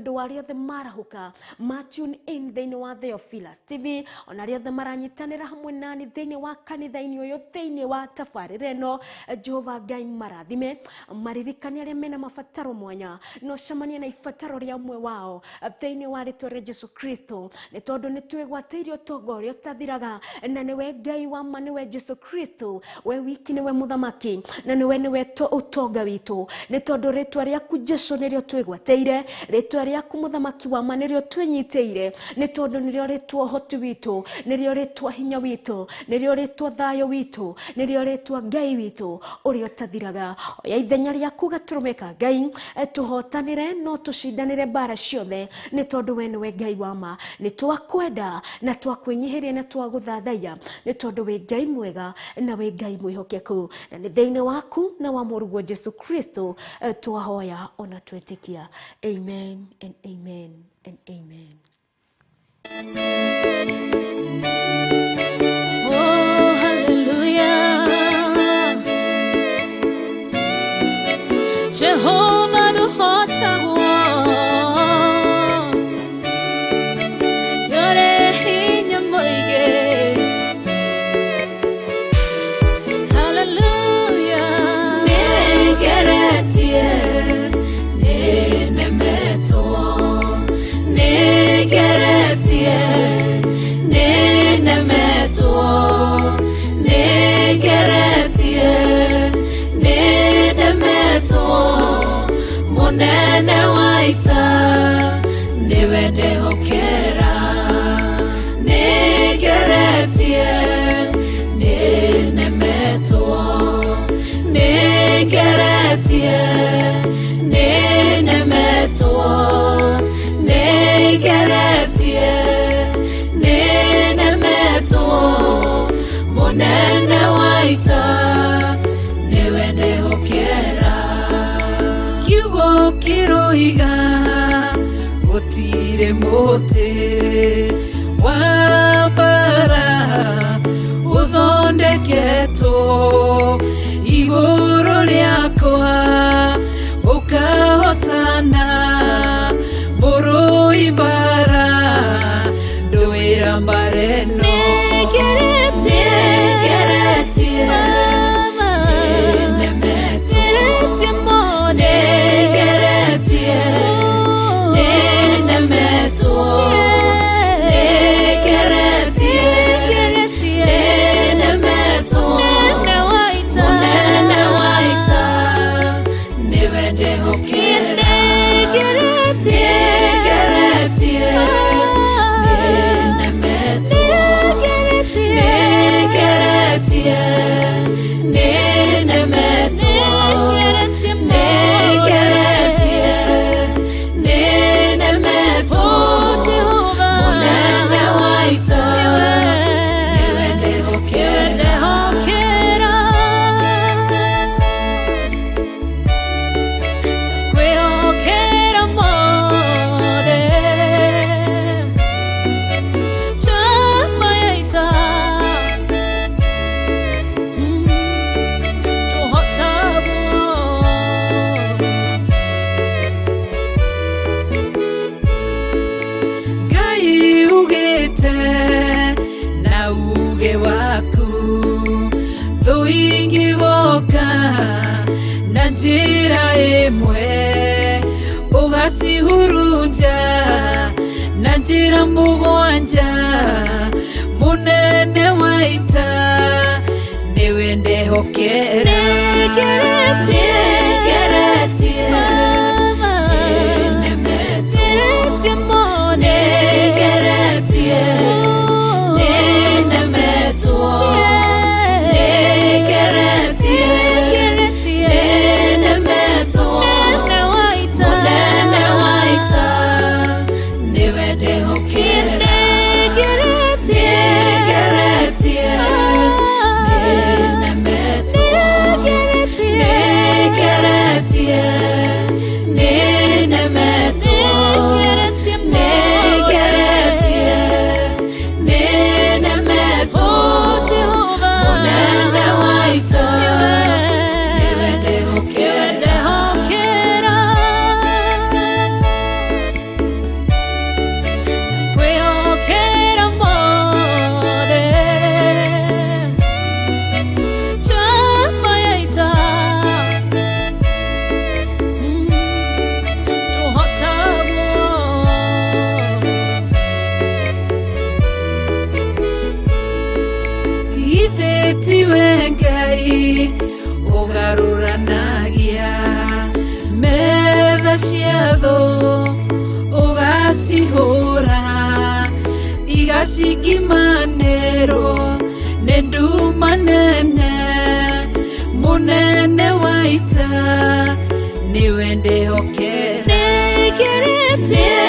andũ arĩa othe marahuka matune in thĩinĩ wa Theophilus TV, ona arĩa othe maranyitanĩra hamwe nani thĩinĩ wa kanitha-inĩ ũyũ, thĩinĩ wa tabarĩra ĩno. Jehova Ngai marathime, maririkane arĩa mena mabataro mwanya no cemania na ibataro rĩa ũmwe wao thĩinĩ wa rĩtwa rĩa Jesu Kristo, nĩ tondũ nĩ twĩgwatĩire ũtonga ũrĩa ũtathiraga, na nĩwe Ngai wa ma, nĩwe Jesu Kristo, we wiki nĩwe mũthamaki, na nĩwe ũtonga witũ, nĩ tondũ rĩtwa rĩaku Jesu nĩrĩo twĩgwatĩire, rĩtwa rĩaku mũthamaki wa ma nĩrĩo twĩnyitĩire, nĩ tondũ nĩrĩo rĩtwa ũhoti witũ, nĩrĩo rĩtwa hinya witũ, nĩrĩo rĩtwa thayũ witũ, nĩrĩo rĩtwa Ngai witũ ũrĩa ũtathiraga. Oya ithenya rĩaku gatũrũmĩka Ngai, tũhotanĩre no tũcindanĩre mbara ciothe, nĩ tondũ we nĩwe Ngai wa ma, nĩ twakwenda na twakwĩnyihĩria na twagũthathaiya, nĩ tondũ we Ngai mwega na we Ngai mwĩhokeku, na nĩ thĩinĩ waku na wa mũrũguo Jesu Kristo twahoya ona twĩtĩkia. Amen and amen and amen. Oh, hallelujah. Jehovah the hot Nene waita niwende hokera nigeretie ninemeto nigeretie ninemeto nigeretie ninemeto monene waita niwende hokera kiroiga gutire mote wabara uthondeketo iguru riakwa ukahotana buru ibara nduira mbareno Nanjira emwe ugasi hurunja nanjira mugwanja munene waita niwende hokera geretie nemetie mone geretie nemeto yeah. ciothe cietho ugacihura igacingimanĩrwo nĩ nduma nene munene wa ita niwe ndĩhokera nĩngeretie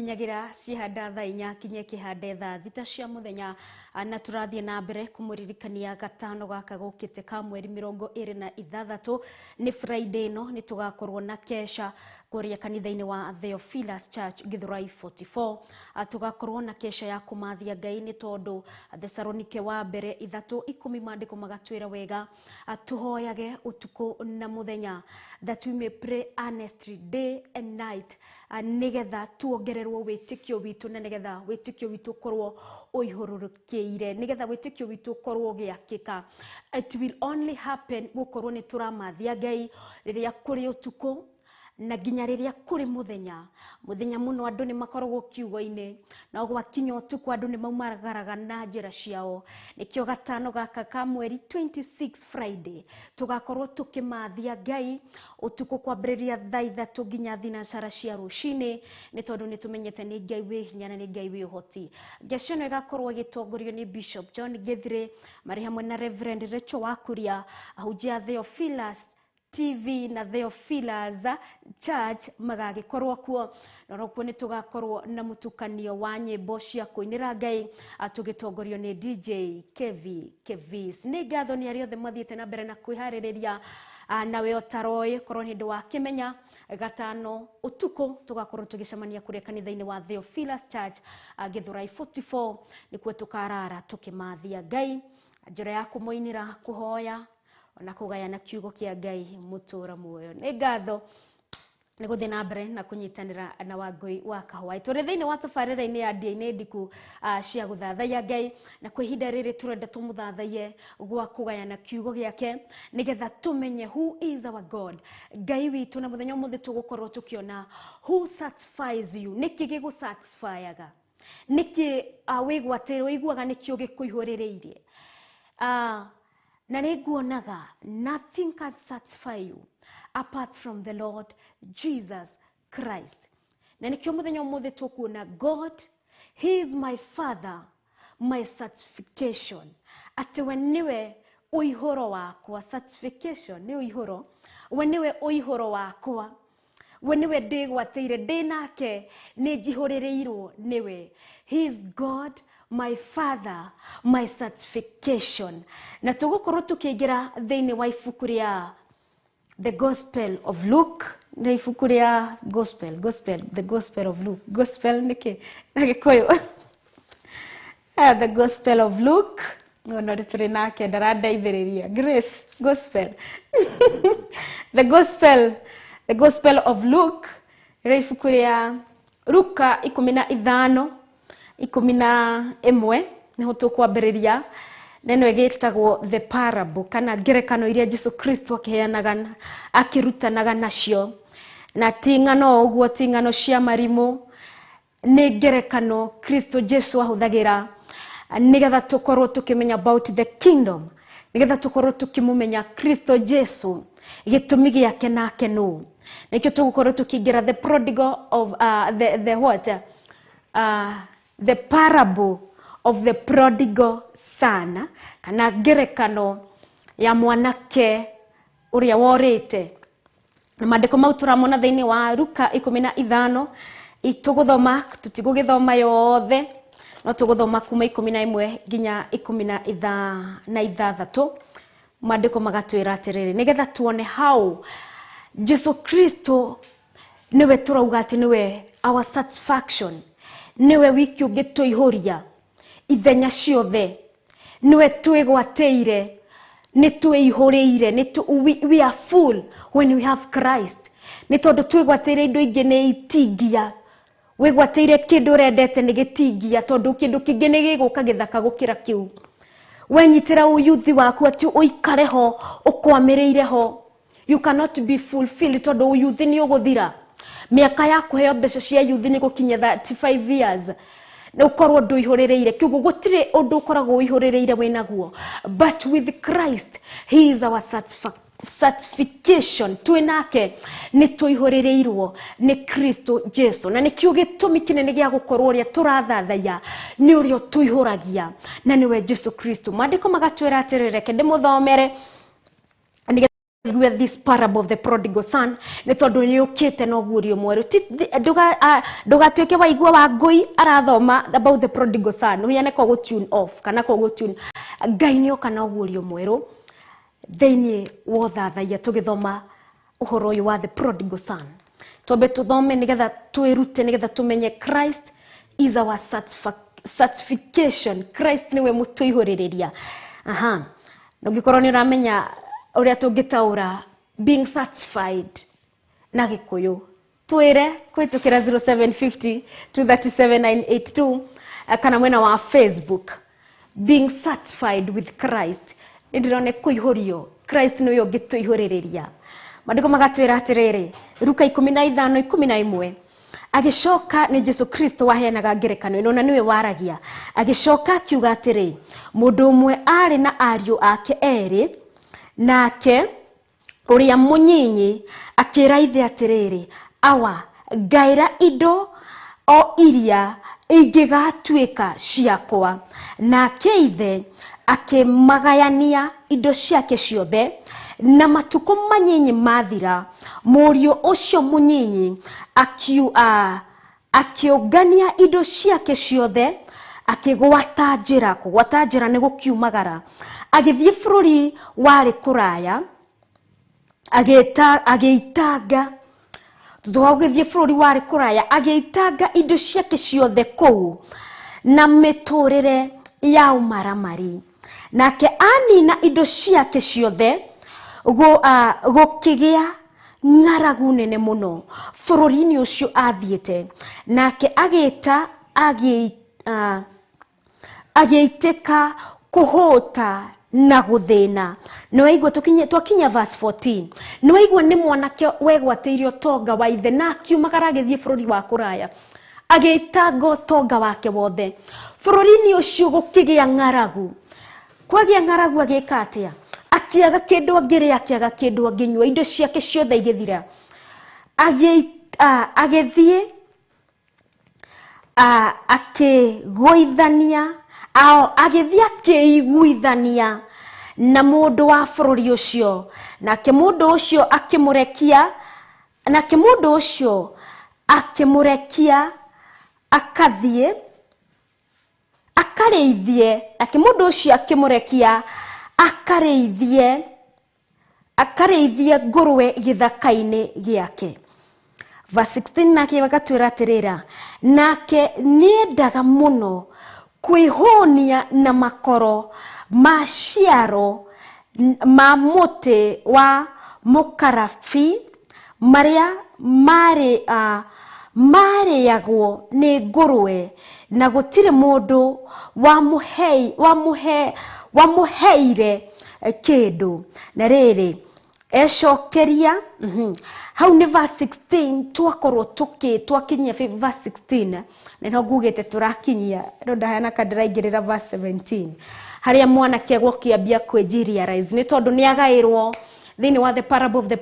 kinyagira cihanda thaa 4 kinye kihande thaa 6 cia muthenya na turathie na mbere kumuririkania gatano gaka gukite ka mweri 26 ni Friday no ni tugakorwo na kesha kuria kanitha-ini wa Theophilus Church Githurai 44 tugakorwo na kesha ya kumathia Ngai ni tondu Thesalonike wa mbere 3:10 maandiko magatwira wega tuhoyage utuko na muthenya that we may pray earnestly day and night nigetha tuongererwo witikio witu na nigetha witikio witu korwo uihururukiire nigetha witikio witu korwo giakika. It will only happen gukorwo ni turamathia Ngai riria kuri utuko na ginya riria kuri muthenya muno andu ni makoragwo kiugo-ini na gwakinya utuko andu ni maumagaraga na njira ciao nikio gatano gaka ka mweri 26 Friday tugakorwo tukimathia Ngai utuko kwambiriria thaa 3 ginya thinacara cia ruci-ini ni tondu ni tumenyete ni Ngai wi hinya na ni Ngai wi uhoti. Geshono igakorwo gitongorio ni Bishop John Githire mari hamwe na Reverend Rachel Wakuria ahujia Theophilus TV na Theophilus Church magagikorwo kuo norokuo ni tugakorwo na mutukanio wa nyimbo cia kuinira Ngai atugitongorio ni DJ Kevis ni ngatho ni ariothe mathiete na mbere na kwihariria nawe otaroi korwo ni ndu wa kimenya gatano utuko tugakorwo tugicemania kuria kanitha-ini wa Theophilus Church Githurai 44 nikuo tukarara tukimathia Ngai njira ya kumuinira kuhoya na kugayana kiugo kia Ngai mutura muoyo ni ngatho ni guthie na mbere na kunyitanira na Wangui wa KAHWAI turi thiini wa tabarira-ini ya NDIA-INI cia guthathaiya Ngai na kwa ihinda riri turenda tumuthathaiye gwa kugayana kiugo giake nigetha tumenye who is our God. Ngai witu na muthenya umuthi tugukorwo tukiona who satisfies you niki gigusatisfyaga niki wigwatirwo iguaga nikio gikuihurireirie na niguonaga nothing can satisfy you apart from the Lord Jesus Christ. Na nikio muthenya umuthi tukuona God, he is my father, my certification. Ati weniwe uihoro wakwa, certification ni uihoro, weniwe uihoro wakwa, weniwe ndigwateire ndinake nijihurireirwo niwe. He is God, my father, my certification. Na tugukorwo tukiingira thiini wa ibuku ria the Gospel of Luke, na ibuku ria the Gospel of Luke. Gospel niki na gikoyo the Gospel of Luke no turi nake ndaradaithiriria Grace Gospel the Gospel of Luke ibuku ria Luka 15:11 niho tukwambiriria neno igitagwo the parable kana ngerekano iria Jesu Kristo akiheanaga akirutanaga nacio na tingano uguo tingano cia marimu ni ngerekano Kristo Jesu ahuthagira nigetha tukorwo tukimenya about the kingdom nigetha tukorwo tukimumenya Kristo Jesu gitumi giake nake no nikio tugukorwo tukiingira the prodigal of the parable of the prodigal son kana ngerekano ya mwanake uria worite na maandiko mau turamona thiini wa Luka 15 ituguthoma tutigugithoma yothe no tuguthoma kuma 11 ginya 16 maandiko magatwira atiriri nigetha tuone how Jesu Kristo niwe turauga ati niwe our satisfaction niwe wiki ugituihuria ithenya ciothe niwe twigwateire ni twihuriire we are full when we have Christ ni tondu twigwateire indo ingi ni itingia wigwateire kindu rendete ni gitingia tondu kindu kingi ni giguka githaka gukira kiu wenyitira uyuthi waku ati uikare ho ukwamireire ho you cannot be fulfilled tondu uyuthi ni uguthira miaka yaku heo mbeca cia yuthi ni gukinya 35 years na ukorwo nduihurireire kiugo gutire undu ukoragwo uihurireire winaguo but with Christ he is our certification twinake ni tuihurireirwo ni Kristo Jesu na nikio gitumi kinene gia gukorwo ria turathathaiya ni urio tuihuragia na niwe Jesu Kristo. Maandiko magatwira atirire kende muthomere with this parable of the prodigal son ne tondu ni ukite no gurio mweru nduga tweke waigua Wangui arathoma about the prodigal son no yane ko go tune off kana ko go tune Ngai ni okana gurio mweru thini wothathaiya tugithoma uhoro uyu wa the prodigal son tobe tuthome nigetha twirute nigetha tumenye Christ is our certification. Christ niwe mutuihuriria no gikorwo ni uramenya uria tungitaura being certified na Gikuyu twire kwitukira 0750 237 kana mwena wa Facebook being certified with Christ ndirone kuihurio Christ niwe ungituihuriria mandiko magatwira atiriri Luka 15:11 agishoka ni Jesu Kristo waheanaga ngerekano ino na niwe waragia agishoka akiuga atiri mundu umwe ari na ariu ake eri nake uria munyinyi akira ithe atiriri awa ngaira indo o iria ingigatuika ciakwa nake ithe akimagayania indo ciake ciothe na matuko manyinyi mathira murio ucio munyinyi akiongania indo ciake ciothe akigwata njira ni gukiumagara agithie bururi wari kuraya ageitanga thutha agithie bururi wari kuraya ageitanga indo ciake ciothe kou na miturire ya umaramari nake anina indo ciake ciothe gukigia ng'aragu nene muno bururi-ini ucio athiete nake ageiteka kuhota na guthina no waigua twakinya verse 14 no waigua ni mwanake wegwateirio tonga wa ithe na akiumagara agithie bururi wa kuraya ageitanga tonga wake wothe bururi-ini ucio gukigia ng'aragu kwagia ng'aragu ageka atia akiaga kindu angire akiaga kindu anginywa indo ciake ciothe igithira agethie akigwithania agethie akiguithania na mundu wa bururi ucio nake mundu ucio akimurekia akathie akareithie nake mundu ucio akimurekia akareithie ngurwe githaka-ini giake verse 16 nake bagatwira atirira nake niendaga muno kwihonia na makoro maciaro ma muti wa mukarafi maria marĩagwo nĩ ngũrwe na gũtirĩ mũndũ wamuheire kĩndũ na rĩrĩ ecokeria hau nĩ verse 16 twakorwo twakinyia verse 16 na no ngugĩte tũrakinyia no ndahana kadĩraingĩrĩra verse 17 harĩa mwanake agwo kĩambia kwĩnjiria rise nĩ tondũ nĩ agaĩrwo thini wa the parable of the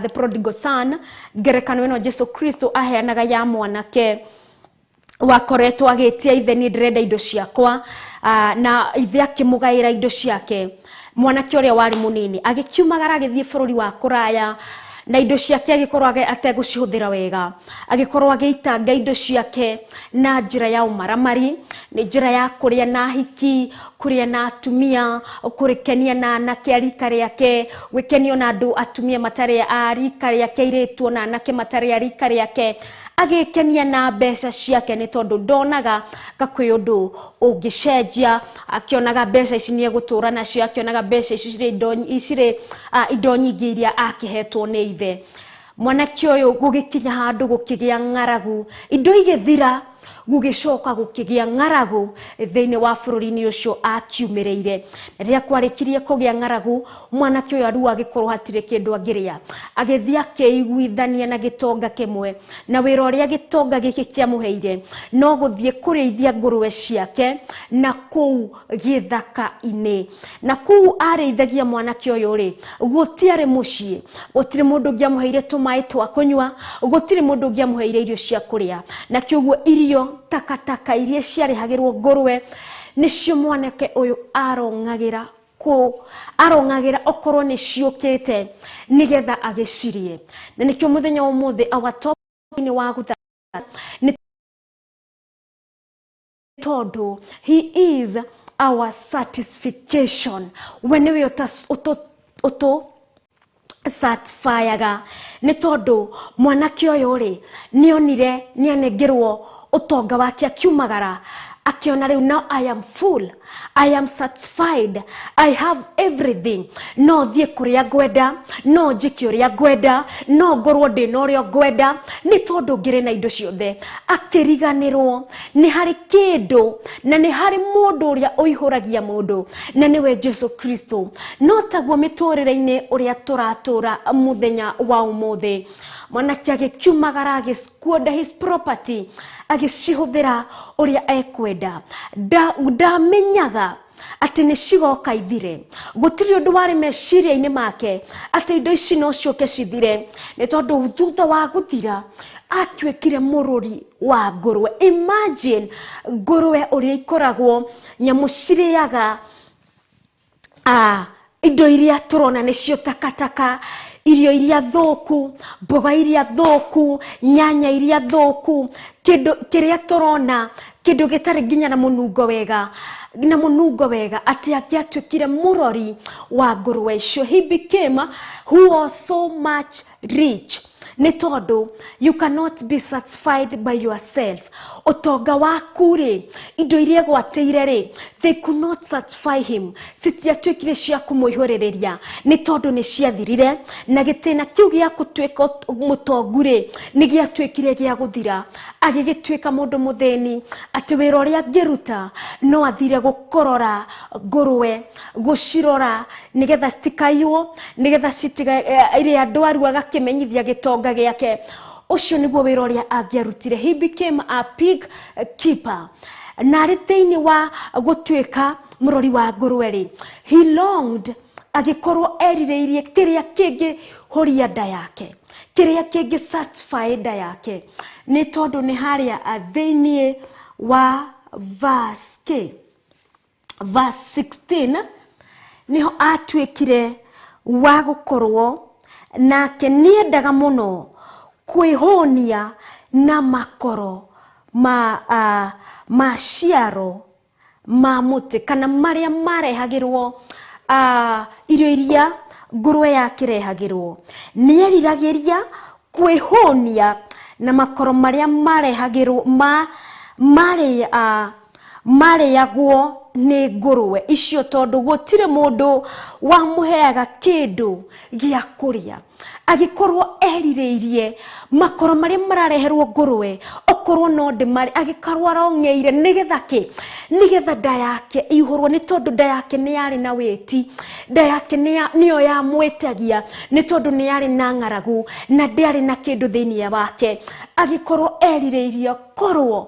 prodigal son ngerekano ino Jesu Kristo aheanaga ya mwanake wakoretwo agitia ithe ni ndirenda indo ciakwa na ithe akimugaira indo ciake mwanake uria wari munini agikiumagara agithie bururi wa kuraya na indo ciake agikorwo ategucihuthira wega agikorwo ageitanga indo ciake na njira ya umaramari ni njira ya kuria na hiki kuria na atumia kurikenia na anake arika riake wikenio na andu atumia matari arika riake iretwo na anake matari arika riake agikenia na mbeca ciake ni tondu ndonaga gakwi undu ungicenjia akionaga mbeca ici ni gutura nacio akionaga mbeca ici cire indo nyingi iria akihetwo ni ithe mwanake uyu gugikinya handu gukigia ng'aragu indo igithira gugicoka gukigia ng'aragu thĩinĩ wa bururi-ini ucio akiumireire na rĩrĩa kwarikirie kugia ng'aragu mwanake uyu aru agikorwo hatire kindu angiria agithia keiguithania na gitonga kimwe na wira uria gitonga giki kiamuheire no guthie kurĩithia ngũrwe ciake na kuu githaka-ini na kuu arĩithagia mwanake uyu ri gutiarĩ muciĩ gutire mundu ngiamuheire tumaĩ twa kunywa gutire mundu ngiamuheire irio cia kuria na kĩoguo irio takataka iria ciarĩhagĩrwo ngũrwe nicio mwanake uyu arong'agĩra arong'agira okorwo ni ciukite nigetha agicirie na nikyo muthenya umuthi our top ni wa guthaya ni todo he is our satisfaction when we auto satisfyaga ni todo mwanake uyu ri nionire nianengerwo utonga wake akiumagara akiona riu now I am full, I am satisfied, I have everything. No thie kuria gwenda, no njike uria gwenda, no ngorwo ndina uria gwenda ni tondu ngire na indo ciothe. Akiriganirwo ni hari kindu na ni hari mundu uria uihuragia mundu na niwe Jesu Kristo. No taguo miturire-ini uria turatura muthenya wa umuthi. Mwanake agikiumagara agisquander his property agicihuthira uria ekwenda ndamenyaga ati ni cigoka ithire gutiri undu wari meciria-ini make ati indo ici no cioke cithire ni tondu thutha wa guthira atuikire mururi wa ngurwe. Imagine ngurwe uria ikoragwo nyamu ciriaga indo iria turona nicio takataka, irio iria thoku, mboga iria thoku, nyanya iria thoku, kiria turona kindu gitari ginya na munungo wega ati atuikire murori wa ngurwe icio. He became who was so much rich. Ni tondu you cannot be satisfied by yourself. Utonga waku ri indo iria gwateire ri they could not satisfy him. Citiatuikire cia kumuihuriria ni tondu ni ciathirire na gitina kiu gia gutwika mutongu ri ni giatuikire gia guthira agigituika mundu mutheni ati wira uria ngiruta no athire gukorora ngurwe gucirora nigetha citikaiwo nigetha citiga iri andu aru agakimenyithia gitonga giake. Ucio niguo wira uria angiarutire. He became a pig keeper. Na riteini wa gutwika murori wa ngurwe ri he longed agikorwo erireirie kiria kingi horia nda yake, kiria kingi satisfy nda yake. Ni tondu ni haria thiini wa verse 16 niho atwikire wa gukorwo nake niendaga muno kwihonia na makoro ma ciaro ma muti kana maria marehagirwo irio iria ngurwe yakirehagirwo. Nieriragiria kwihonia na makoro maria marehagirwo mareyagwo ni ngurwe icio tondu gutire mundu wamuheaga kindu gia kuria. Agikorwo erireirie makoro maria marareherwo ngurwe okorwo no ndimari agikarwo arongeire nigetha nda yake ihurwo ni tondu nda yake ni yari na weti, nda yake niyo ya mwetagia ni tondu ni yari na ngaragu na ndari na kindu thiini wake. Agikorwo erireirie korwo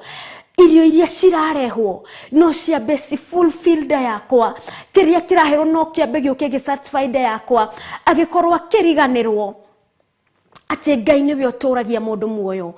irio iria cirarehwo no ciambe ci fulfill nda yakwa, kiria kirahero no kiambe gioke gisatisfy nda yakwa. Agikorwo akiriganirwo ati Ngai niwe uturagia mundu muoyo,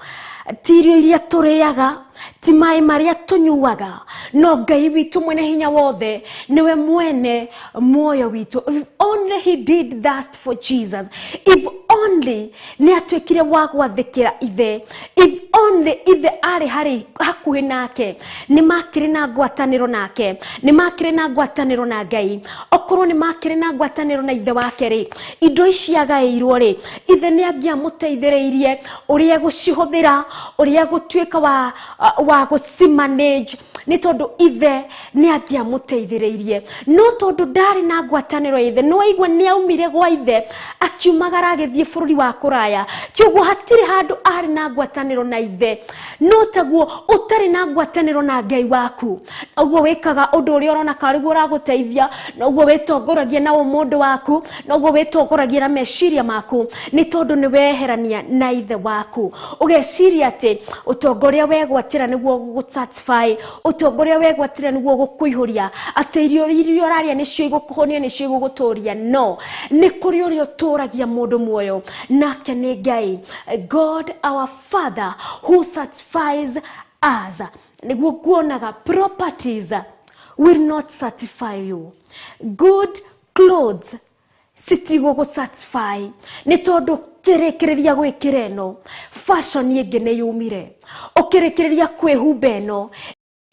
ti irio iria turiaga, ti mai maria tunyuaga, no Ngai witu mwene hinya wothe niwe mwene muoyo witu. If only he did that for Jesus, if only ni atwikire wa gwathikira ithe, if only ithe ari hari hakuhi nake, ni makire na ngwataniro nake, ni makire na ngwataniro na Ngai. Okorwo ni makire na ngwataniro na ithe wake ri indo ici agairwo ri ithe ni angia muteithiriirie uria gucihuthira, uria gutwika wa gucimanage ni tondu ithe ni angia muteithiriirie. No tondu ndari na ngwataniro ithe no igwa ni aumire gwa ithe akiumagara agithie bururi wa kuraya, kioguo hatiri handu ari na ngwataniro na ithe. No taguo utari na ngwataniro na Ngai waku, uguo wikaga undu uria urona kariguo raguteithia, na uguo witongoragia na umundu waku, na uguo witongoragia na meciria maku ni tondu ni weherania na ithe waku. Ugeciria ati utongoria wegwatira niguo gusatisfy, utongoria wegwatira niguo gukuihuria, ati irio raria nicio igukuhonia nicio iguguturia. No, ni kuri uria uturagia mundu muoyo nake ni Ngai, God our Father who satisfies us. Niguo kuonaga properties will not satisfy you. Good clothes sitigo go satisfy. Ni tondu kirekereria gwikira eno fashion yenge ne yumire. Okirekereria kwihumba eno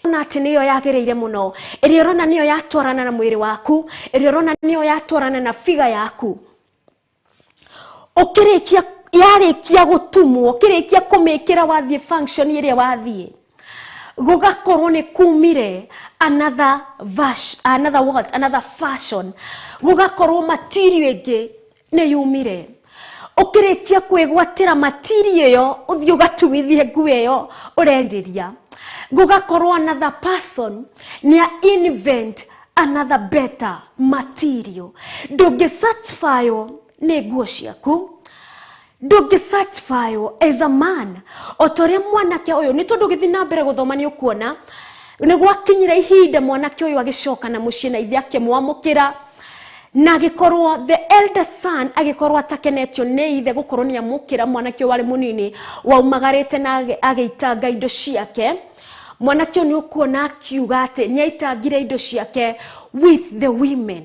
na ati niyo yagereire muno. Iri rona niyo yatwarana na mwiri waku, iri rona niyo yatwarana na figa yaku. Okirekia yarekia gutumwo, okirekia kumekira wathie function iria wathie. Gugakorwo ni kumire another fashion. Gugakorwo material ingi ne yumire. Okirekia kwigwatira material yo uthio ugatumithie nguo yo urendiria. Gugakorwo another person nia invent another better material. Doge satisfy ne nguo ciaku. Doge satisfy as a man. Otore mwanake oyo ni tondu githi na mbere guthoma ni ukuona ni gwakinyira ihinda mwanake oyo agicoka na mucii na ithe akimwamukira na gikorwo the elder son agikorwo atakenetio ni ithe gukorwo ni amukira mwanake wari munini waumagarite na ageitanga indo ciake. Mwanake ni ukuona akiuga ati nyaitangire indo ciake with the women.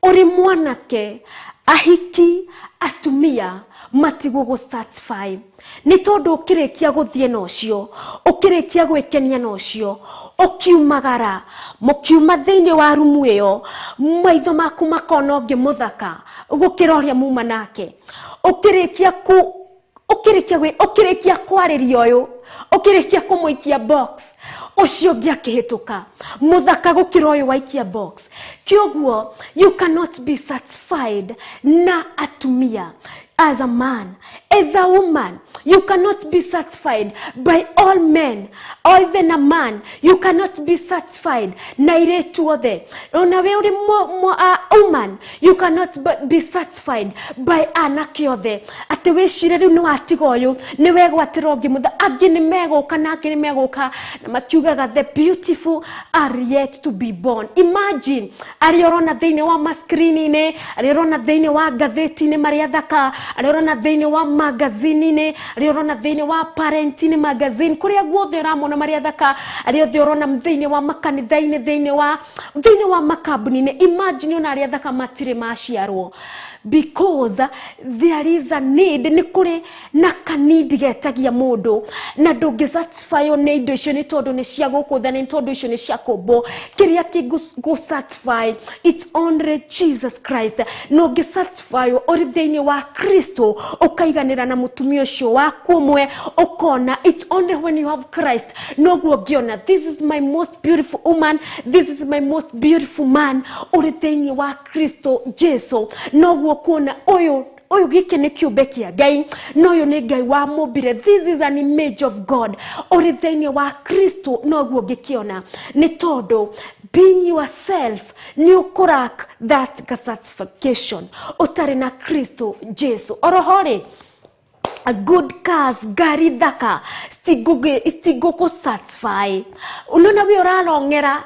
Uri mwanake ahiki atumia matigo go satisfy. Ni tondu ukirekia guthie nocio, ukirekia gwikenia nocio, ukiumagara, mukiuma thiini wa rumu iyo, maitho maku makona ngi muthaka, gukiroria muma nake. Ukirekia kwariria uyu, ukirekia kumuikia box, ucio ngiakihituka muthaka gukira uyu waikia box. Kyoguo you cannot be satisfied na atumia. As a man, as a woman, you cannot be satisfied by all men, or even a man, you cannot be satisfied na iretu othe. Ona we uri woman, you cannot be satisfied by anake othe. Ate we shire riu ni watiga uyu ni wegwatira ungi mutha angi ni meguka nake ni meguka na makiugaga the beautiful are yet to be born. Imagine ariorona thiini wa maskrini ni, ariorona thiini wa gatheti ni maria thaka, ariorona thiini wa magazine ni, ariorona thiini wa parent ni magazine kuria guothe ramona maria thaka, ariorona thiini wa makanitha-ini, thiini wa makambuni ni. Imagine ona aria thaka matire maciarwo. Because there is a need, ni kuri na kanidi getagia mundu na ndungi satisfy ne indo icio ni tondu ni cia gukutha ni tondu icio ni cia kumbo. Kiria ki go satisfy it's only Jesus Christ. No gi satisfy ori thiini wa Kristo ukaiganira na mutumia ucio waku umwe ukona it's only when you have Christ. No go giona this is my most beautiful woman, this is my most beautiful man. Ori thiini wa Kristo Jesu no kuona oyo gike ni kiumbe kia Ngai, no yo ni Ngai wa mubire. This is an image of God. Ori thiini wa Kristo no guo gikiona ni tondu being yourself ni ukurak that satisfaction utari na Kristo Jesu. Orohori a good cars gari dhaka stigo ko satisfy. Unona we urarongera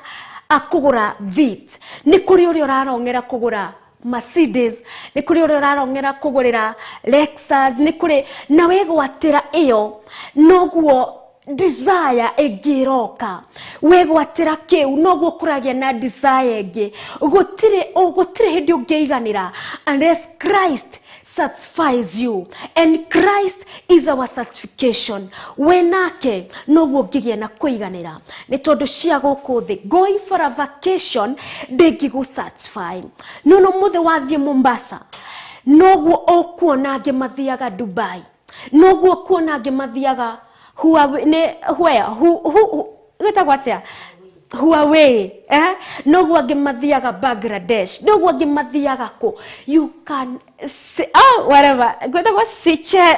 akugura vit ni kuri uri urarongera kugura Mercedes, ni kuri uri urarongera kugurira Lexus, ni kuri na wegwatira iyo noguo desire egiroka wegwatira kiu noguo kuragia na desire egi gutire hindi ungeiganira unless Christ satisfies you, and Christ is our satisfaction. Wenake noguo ngigia na kuiganira ni tondu cia guku thi. Going for a vacation ndingi gu satisfy. Nono muthe wathie Mombasa noguo okuona nge mathiaga Dubai, noguo kuona nge mathiaga Huawei, noguo nge mathiaga Bangladesh, noguo nge mathiaga ko. You can say, whatever, gotagwa siche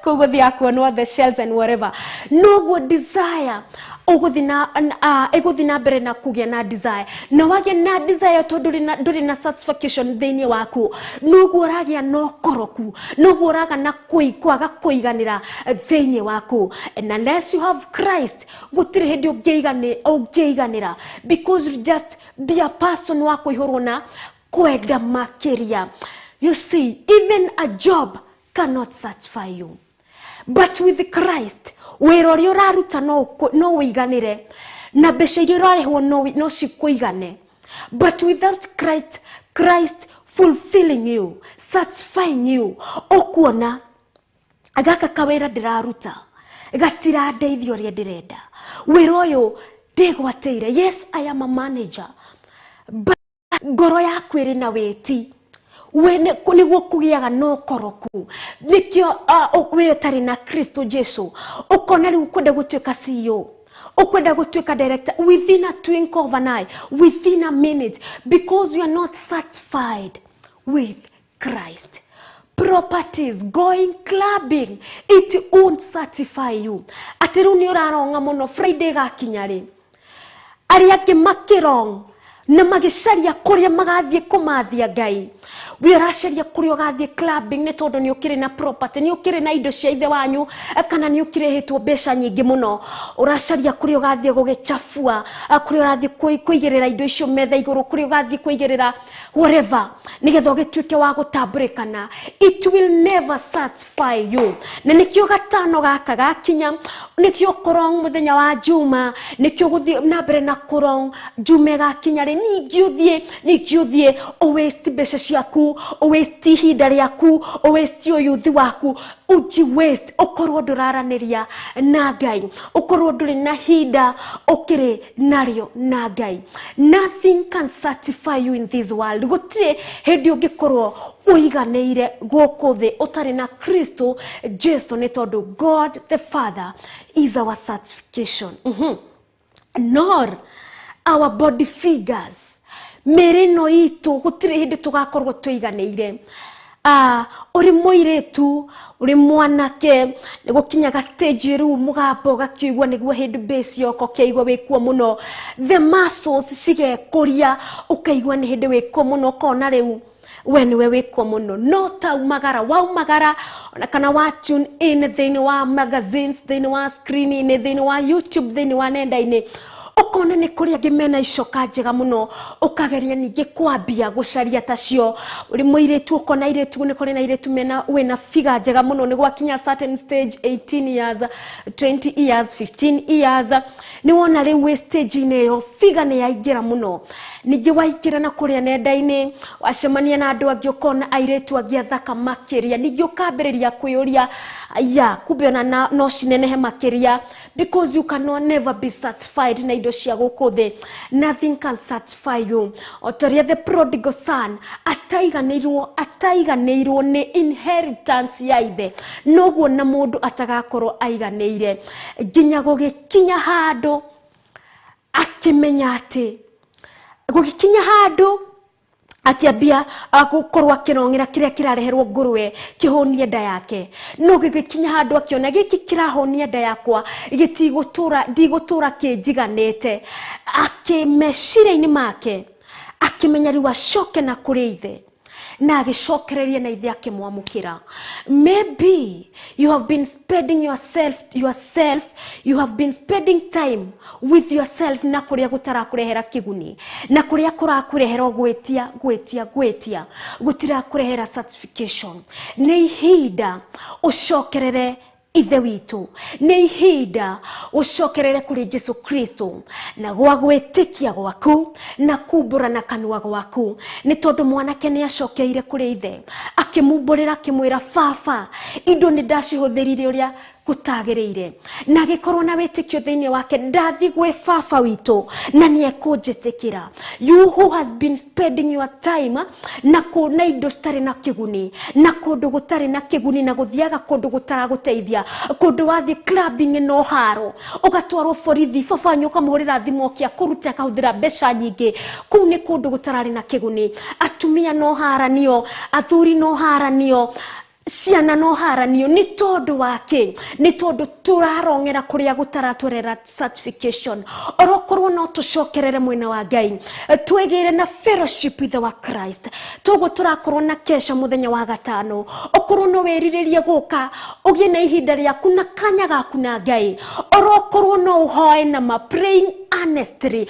kuguthia kuonwa the shells and whatever. Noguo desire eguthina mbere na kugia na desire. Na wagia na desire tondu nduri na satisfaction thiini waku, noguo ragia no koroku, noguo raga na kwaga kuiganira thiini waku. And unless you have Christ, gutire hindi ungeiganira, because you just be a person wa kuihuruna kwenda makiria. You see, even a job cannot satisfy you. But with Christ, where uri uraruta no wiganire, na mbeca iria ũrarĩhwo no cikũigane, but without Christ fulfilling you, satisfying you, ũkuona agaka kawĩra ndĩraruta gatirandeithia ũrĩa ndĩrenda. Wĩra ũyũ ndĩgwatĩire, yes I am a manager, but ngoro yaku ĩrĩ na wĩti nĩguo kũgĩaga no koroku, nĩkĩo wĩ ũtarĩ na Kristo Jesu ũkona rĩu kwenda gũtuĩka CEO, ukwenda gũtuĩka director within a twinkle of an eye, within a minute, because you are not satisfied with Christ. Properties, going clubbing, it won't satisfy you. Ati rĩu nĩ ũraronga mũno Friday gakinya rĩ, arĩa angĩ makĩrong na magĩcaria kũrĩa magathiĩ kũmathia Ngai. We ũracaria kũrĩa ũgathiĩ clubbing nĩ tondũ nĩ ũkĩrĩ na property, nĩ ũkĩrĩ na indo cia ithe wanyu, kana nĩ ũkĩrĩhĩtwo mbeca nyingĩ mũno. Ũracaria kũrĩa ũgathiĩ gũgĩchafua, kũrĩa ũrathiĩ kũigĩrĩra indo icio metha igũrũ, kũrĩa ũgathiĩ kũigĩrĩra whatever, nĩgetha ũgĩtuĩke wa gũtambũrĩkana. It will never satisfy you. Na nĩkĩo gatano gaka gakinya, nĩkĩo kũrong mũthenya wa Juma, nĩkĩo gũthiĩ na mbere na kũrong Juma gakinya rĩ, ningĩ ũthiĩ waste mbeca ciaku, waste ihinda rĩaku, waste ũyuthi waku, uji waste, ũkorwo ndũraranĩria na Ngai, ũkorwo ndũrĩ na hinda ũkĩrĩ narĩo na Ngai. Nothing can satisfy you in this world. Gũtirĩ hĩndĩ ũngĩkorwo ũiganĩire gũkũ thĩ ũtarĩ na Kristo Jesu, nĩ tondũ God the Father is our satisfaction. Nor our body figures. Mĩrĩ no itũ gũtirĩ hĩndĩ tũgakorwo tũiganĩire. Uri mũirĩtu, uri mwanake, nĩ gũkinyaga stage rĩu mũgambo gakĩigua nĩguo hĩndĩ bass yoko kĩigua wĩkuo mũno, the muscles cigekũria ũkaigua nĩ hĩndĩ wĩkuo mũno, ũkona rĩu we nĩwe wĩkuo mũno. No taumagara, waumagara ona kana wa tune in thĩinĩ wa magazines, thĩinĩ wa screen-inĩ, thĩinĩ wa YouTube, thĩinĩ wa nenda-inĩ, ũkona nĩ kũrĩ angĩ mena icoka njega mũno, ũkageria ningĩ kwambia gũcaria tacio. Uri mũirĩtu ũkona airĩtu, nĩ kũrĩ na airĩtu wĩna figure njega mũno, nĩ gwakinya certain stage 18 years, 20 years, 15 years, nĩ wona rĩu stage-inĩ ĩyo figure nĩ yaingĩra mũno. Ningĩ waingĩra na kũrĩa nenda-inĩ, wacemania na andũ angĩ ũkona airĩtu angĩ athaka makĩria, ningĩ ũkambĩrĩria kwĩyũria kumbe ona no cinenehe makĩria, because you cannot never be satisfied na indo cia gũkũ thĩ. Nothing can satisfy you. Otoria the prodigal son ataiganĩirwo nĩ inheritance ya ithe, noguo na mũndũ atagakorwo aiganĩire nginya gũgĩkinya handũ akĩmenya atĩ gũgĩkinya handũ akiambia gũkorwo akĩrongera kĩrĩa kĩrareherwo ngũrwe kĩhonie nda yake. No gĩgĩkinya handũ akĩona gĩkĩ kĩrahonia nda yakwa ndigũtũra kĩnjiganĩte, akĩmeciria-inĩ make akĩmenya rĩu acoke na kũrĩ ithe, na agĩcokereria na ithe akĩmwamũkĩra. Maybe you have been spending you have been spending time with yourself na kũrĩa gũtarakũrehera kĩguni, na kũrĩa kũrakũrehera gwĩtia gũtirakũrehera satisfaction. Nĩ ihinda ũcokerere ithe witũ, nĩ ihinda ũcokerere kũrĩ Jesu Kristo na gwa gwĩtĩkia gwaku na kumbũra na kanua gwaku, nĩ tondũ mwanake nĩ acokeire kũrĩ ithe akĩmumbũrĩra akĩmwĩra, baba, indo nĩ ndacihũthĩrire ũrĩa gũtagĩrĩire, na gĩkorwo na wĩtĩkio thĩinĩ wake, ndathi gwĩ baba witũ na nĩ ekũnjĩtĩkĩra. You who has been spending your time na indo citarĩ na kĩguni, na kũndũ gũtarĩ na kĩguni, na gũthiaga kũndũ gũtaragũteithia, kũndũ wathiĩ clubbing no haro, ũgatwarwo borithi, baba wanyu ũkamũhũrĩra thimũ kĩa kũruta akahũthĩra mbeca nyingĩ, kũu nĩ kũndũ gũtararĩ na kĩguni. Atumia no haranio, athuri no haranio, ciana no haranio, nĩ tondũ wake, nĩ tondũ tũrarongera kũrĩa gũtaratũrera certification. Orokorwo no tũcokerere mwena wa Ngai, twegere na fellowship with our Christ, toguo tũrakorwo na kesha mũthenya wa gatano. Okorwo no werirĩrie gũka ũgĩe na ihinda rĩaku na kanya gaku na Ngai, orokorwo no ũhoe na praying honestly,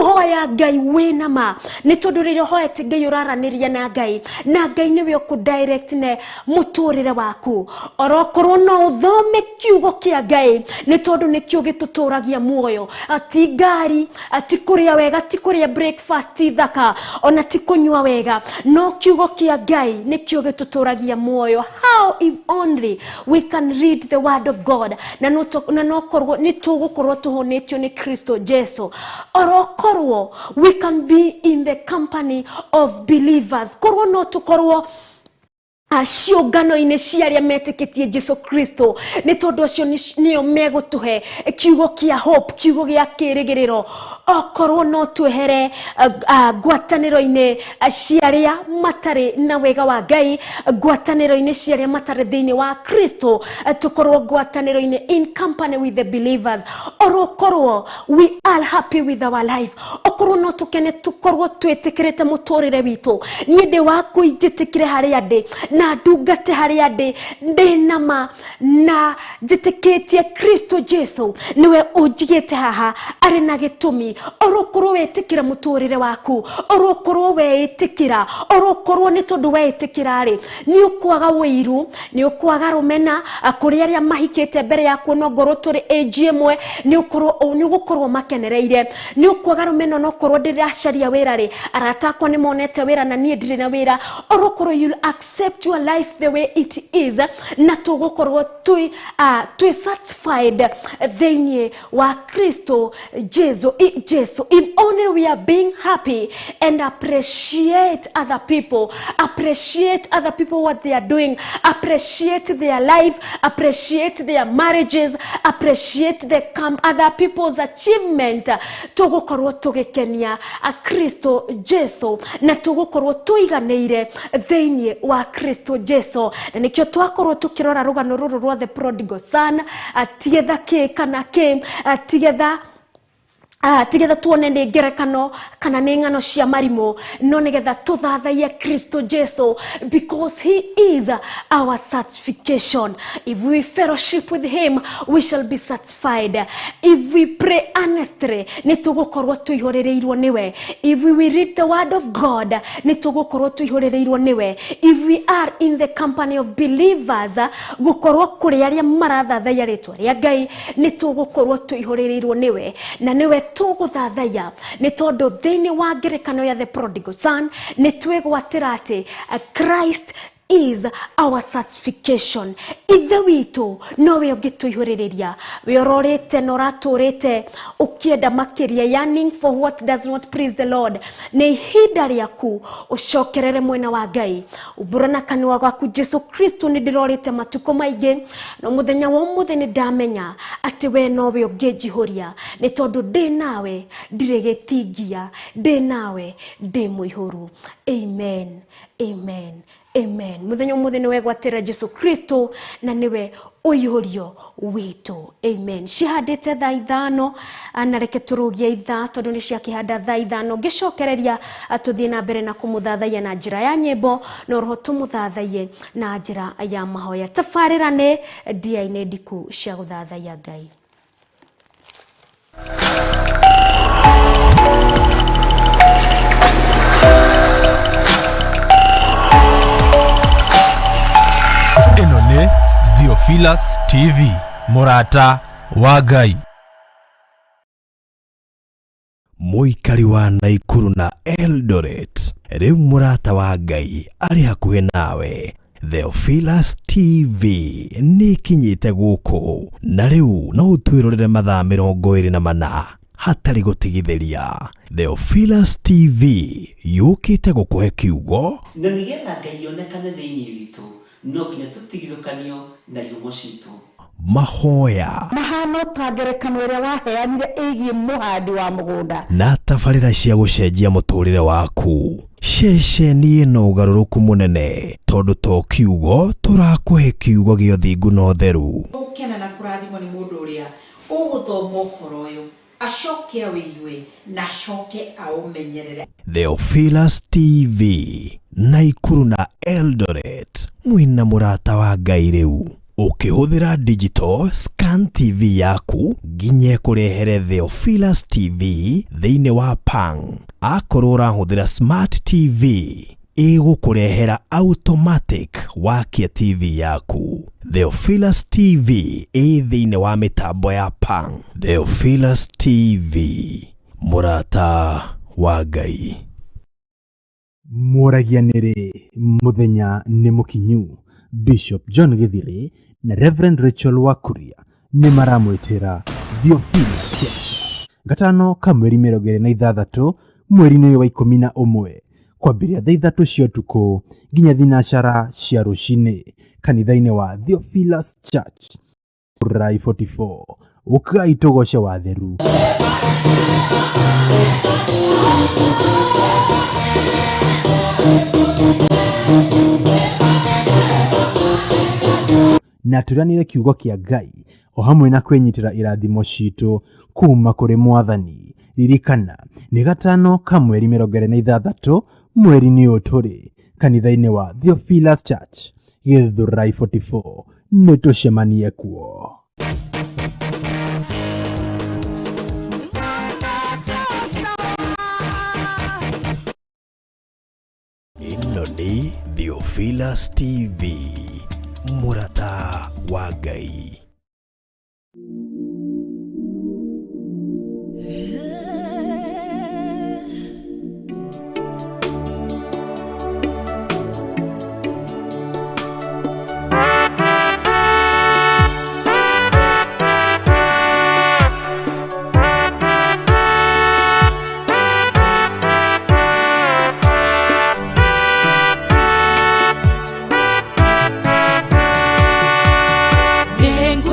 kuhoya Ngai wina ma ni tondu riria hoete Ngai uraraniria na Ngai niwe ku direct ne muturire waku orokorwo no uthome kiugo kia Ngai ni tondu ni kio gituturagia muoyo ati ngari ati kuria wega ati kuria breakfast thaka ona ti kunywa wega no kiugo kia Ngai ni kio gituturagia muoyo. How if only we can read the word of God na no korwo ni tugukorwo tuhonetio ni Kristo Jesu orokorwo we can be in the company of believers korwo no tukorwo ciongano ine ciaria metĩkĩtie Jesu Kristo ni tondu acio nio megutuhe kiugo kia hope kiugo gia kirigiriro okorwo no twehere ngwatanĩro ine ciaria matari na wega wa Ngai ngwatanĩro ine ciaria matari thiini wa Kristo tukorwo ngwatanĩro ine in company with the believers orokorwo we are happy with our life okorwo no tukene tukorwo twĩtĩkĩrĩte muturire witu ni ndi wa kuinjĩtĩkire haria ndi na ndungate haria ndi ndinama na njĩtĩkĩtie Kristo Jesu niwe unjigite haha ari na gitumi orokorwo wetikira muturire waku orokorwo weitikira orokorwo ni tondu weitikira ri ni ukwaga wiru ni ukwaga rumena kuri aria mahikite mbere yaku no ngoro turi age imwe ni ugukorwo makenereire ni ukwaga rumena no korwo ndiracaria wira ri aratakwa ni monete wira na nie ndire na wira orokorwo you accept your life the way it is na tugukorwo twi satisfied thiini wa Kristo Jesu. If only we are being happy and appreciate other people what they are doing, appreciate their life, appreciate their marriages, appreciate the other people's achievement, tugukorwo tugikenia Kristo Jesu na tugukorwo tuiganeire thiini wa Kristo Jesu. Na nikio twakorwo tukirora rugano ruru rwa the prodigal son tigetha ki kana ki tigetha tuone ni ngerekano kana ni ngano cia marimo no nigetha tuthathaiye Kristo Jesu because he is our satisfaction. If we fellowship with him we shall be satisfied. If we pray earnestly ni tugukorwo tuihorereirwo niwe. If we read the word of God ni tugukorwo tuihorereirwo niwe. If we are in the company of believers gukorwo kuri aria marathathaiya ritwa ria Ngai ni tugukorwo tuihorereirwo niwe na niwe tuguthathaiya ni tondu thiini wa ngerekano ya the prodigal son ni twigwatira ati Christ is our satisfaction. Ithe witu nowe ungituihuriria we ororete noraturite ukienda makiria yearning for what does not please the Lord ni ihinda riaku ucokerere mwena wa Ngai uburana kanwa gwaku Jesu Kristo ni ndirorite matuko maingi no muthenya wa umuthi ni ndamenya ati we nowe ungijihuria ni tondu ndi nawe ndiregetingia ndi nawe ndi muihuru. Amen, amen, amen. Muthenya umuthi ni wegwatira Jesu Kristo na niwe uihurio witu. Amen. Cihandite thaa ithano na reke turugie ithaa tondu ni ciakihanda thaa ithano ngicokereria tuthie na mbere na kumuthathaiya na njira ya nyimbo no roho tumuthathaiye na njira ya mahoya. Tafarirane NDIA-INI ndiku cia guthathaiya Ngai. Theophilus TV, Murata, WANGUI. Muikari wa Naikuru na Eldoret, riu Murata wa Ngai ari hakuhe nawe. Theophilus TV ni kinyite guku na riu no utwirorere mathaa 24 hatari gutigithĩria. Theophilus TV yukite gukuhe kiugo na nigetha Ngai onekane thiini witu no nginya tutigithũkanio na ihumo citu. Mahoya mahano tangerekano iria waheanire igie muhandi wa mugunda na tabarĩra cia gucenjia muturire waku. Ceceni ĩno ũgarũrũku munene tondu to kiugo turakuhe kiugo gĩa ũthingu na ũtheru. Ukena na kurathimwo ni mundu uria uguthoma ũhoro ũyũ acoke awĩigue na acoke aumenyerere. Theophilus TV, Naikuru na Eldoret, mwina Murata wa Ngai riu. Ukihũthĩra digital scan TV yaku nginya kurehere Theophilus TV thĩinĩ wa Pang. Akorwo ũrahũthĩra smart TV ĩgũkũrehera automatic wakia TV yaku. Theophilus TV thĩinĩ wa mĩtambo ya Pang. Theophilus TV, Murata wa Ngai. Mũragianĩrĩ mũthenya nĩ mũkinyu. Bishop John Githiri na Reverend Rachel Wakuria nĩ maramwĩtĩra Theophilus kesha. Gatano ka mweri 26 mweri-inĩ wa 11 kwambĩrĩria thaa 3 cia ũtukũ nginya thinacara cia rũcinĩ kanitha-inĩ wa Theophilus Church Rai 44. Ũkai tũgoce watheru. Na turanire kiugo kĩa Ngai o hamwe na kwenyitĩra irathimo citũ kuma kũrĩ Mwathani. Ririkana nĩ gatano ka mweri 26 mweri-inĩ ũyũ tũrĩ kanitha-inĩ wa Theophilus Church Githurai 44. Nĩ tũcemanie kuo. Ĩno nĩ Theophilus TV, Murata wa Ngai. Nengu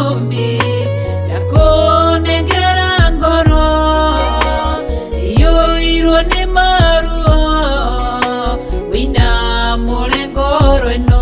mumbi ndakunengera ngoro iyuirwo ni maruo wina mulengoro eno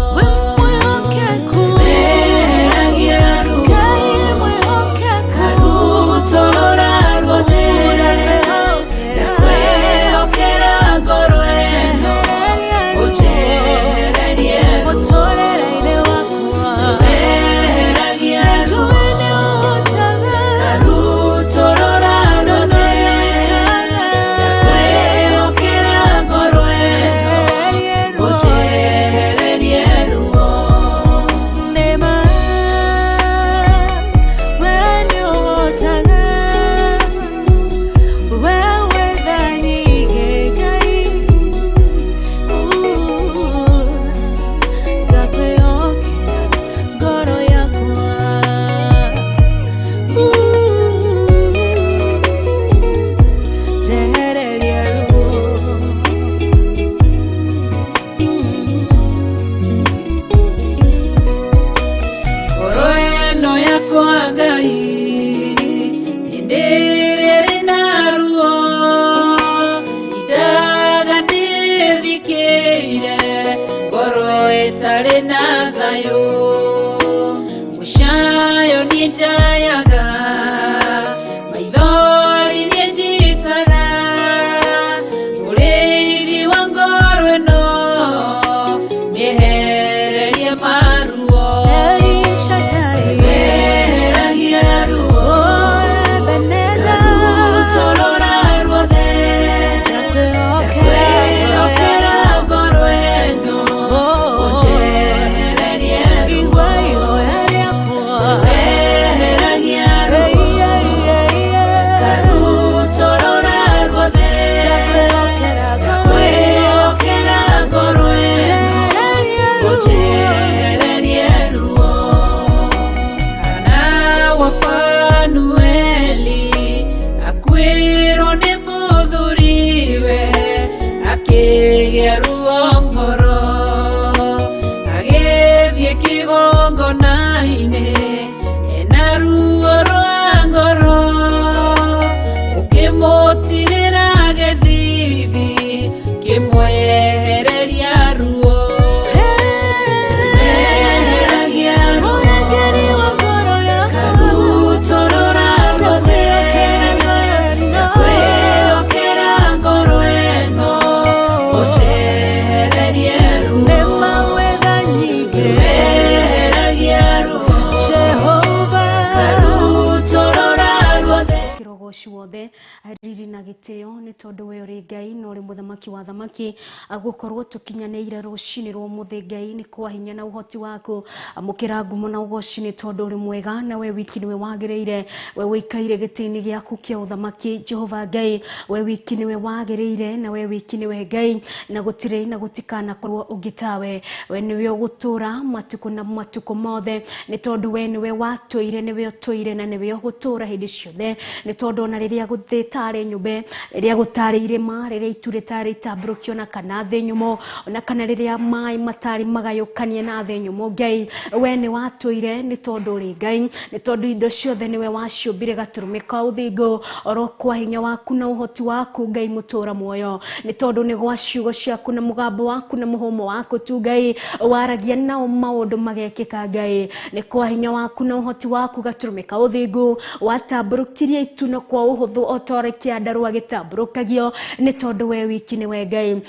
riri na giteo ni tondu we uri Ngai no uri muthamaki wa thamaki gukorwo tukinyaneire rucini rwo muthi Ngai ni kwa hinya na uhoti wako amukira ngumo na ugoci ni tondu uri mwega na we wiki niwe wagireire we wikaire gitini giaku kia uthamaki Jehova Ngai we wiki niwe wagireire na we wiki niwe Ngai na gutire na gutikana korwo ugitawe we niwe ugutura matuko mothe ni tondu we niwe watuire niwe utuire na niwe ugutura hindi ciothe ni tondu na riria guthitare nyumbe riria gutari irima riria iture tari tabukio na kana the nyumo na kana riria mai matari magayukanie na the nyumo Ngai we ni watuire ni tondu uri Ngai ni tondu indo ciothe niwe waciumbire gaturumika uthingo oro kwa hinya waku na uhoti waku Ngai mutura muoyo ni tondu ni gwa ciugo ciaku na mugambo waku na muhumo waku tu Ngai waragia nao maundu magekika Ngai ni kwa hinya waku na uhoti waku gaturumika uthingo wataburukirie ituno kwa uhuthu otore kiandaru agitaburukagio ni tondu we wiki ni we Ngai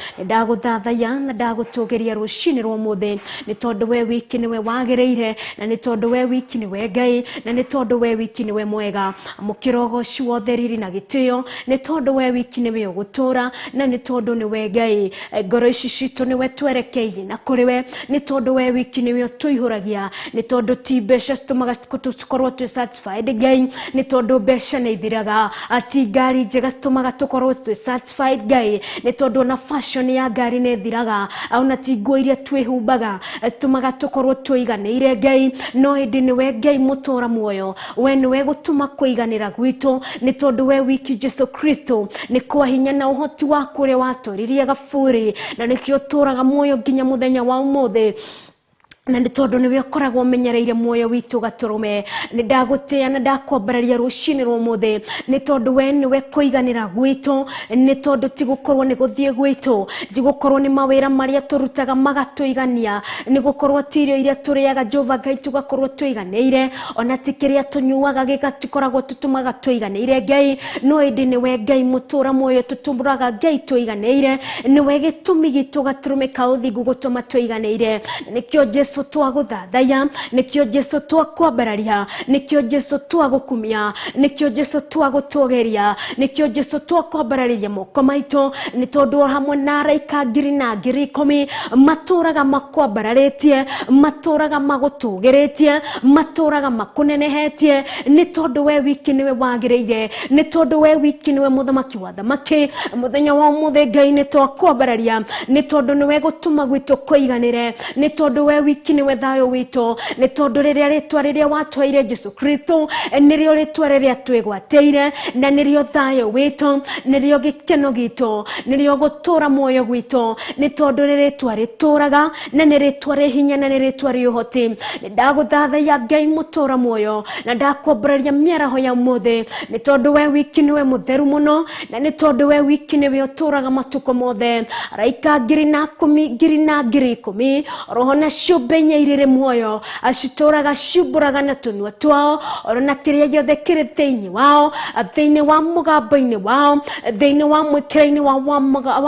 ndaguthathaya na ndagutugeria rucini rwo muthe ni tondu we wiki ni we wagireire na ni tondu we wiki ni we Ngai na ni tondu we wiki ni we mwega mukirogo ciwo theriri na gitio ni tondu we wiki ni we ugutura na ni tondu ni we Ngai ngoro ici citu ni we twerekeirie na kuri we ni tondu we wiki ni we tuihuragia ni tondu ti besha stumaga tukorwo tu satisfied Ngai ni tondu besha ni ithiraga ati ngari njega stumaga tukorwo tu satisfied Ngai ni tondu na fashion ya ngari ni ithiraga au na ti nguo iria twihumbaga stumaga tukorwo tuiganire Ngai no hindi ni we Ngai mutura muoyo we ni we gutuma kuiganira gwitu ni tondu we wiki Jesu Kristo ni kwa hinya na uhoti waku uri waturirie gaburi na nikio turaga muoyo nginya muthenya wa umuthi na nĩ tondũ nĩwe ũkoragwo ũmenyereire muoyo witũ Gatũrũme. Nĩ ndagũtĩĩa na ndakwambararia rũcinĩ rwa ũmũthĩ nĩ tondũ we nĩwe kũiganĩra gwitũ, nĩ tondũ ti gũkorwo nĩ gũthiĩ gwitũ, ti gũkorwo nĩ mawĩra marĩa tũrutaga magatũigania, nĩ gũkorwo ti irio iria tũrĩaga Jehova Ngai tũgakorwo tũiganĩire, ona ti kĩrĩa tũnyuaga gĩgatikoragwo tũtũmaga tũiganĩire Ngai, no ĩndĩ nĩwe Ngai mũtũra muoyo tũtũmbũraga Ngai tũiganĩire, nĩwe gĩtũmi gitũ Gatũrũme ka ũthingu gũtũma tũiganĩire. Nĩkĩo Jesu twagũthathaiya, nĩkĩo Jesu twakwambararia, nĩkĩo Jesu twagũkumia, nĩkĩo Jesu twagũtũgeria, nĩkĩo Jesu twakwambararia moko maitũ, nĩ tondũ hamwe na araika 10,000 matũraga makwambararĩtie, matũraga magũtũgĩrĩtie, matũraga makũnenehetie, nĩ tondũ we wiki nĩwe wagĩrĩire, nĩ tondũ we wiki nĩwe mũthamaki wa thamaki. Mũthenya wa ũmũthĩ Ngai nĩ twakwambararia, nĩ tondũ nĩwe gũtũma gwitũ kũiganĩre, nĩ tondũ we wiki nĩwe thayũ witũ, nĩ tondũ rĩrĩa watwaire Jesu Kristo nĩrĩo rĩtwa rĩrĩa twĩgwatĩire, na nĩrĩo thayũ witũ, nĩrĩo gĩkeno gitũ, nĩrĩo gũtũra muoyo gwitũ, nĩ tondũ rĩrĩtwa rĩtũraga na nĩ rĩtwa rĩ hinya na nĩ rĩtwa rĩ ũhoti. Nĩ ndagũthathaiya Ngai mũtũra muoyo na ndakwambararia mĩaraho ya ũmũthĩ, nĩ tondũ we wiki nĩwe mũtheru mũno, na nĩ tondũ we wiki nĩwe ũtũraga matukũ mothe. Araika 10,000 roho na ciũmbe inya irĩrĩ muoyo acitũraga ciumbũraga na tũnua twao, ona kĩrĩa gĩothe kĩrĩ thĩinĩ wao, thĩinĩ wa mũgambo-inĩ wao, thĩinĩ wa mwĩkĩre-inĩ wa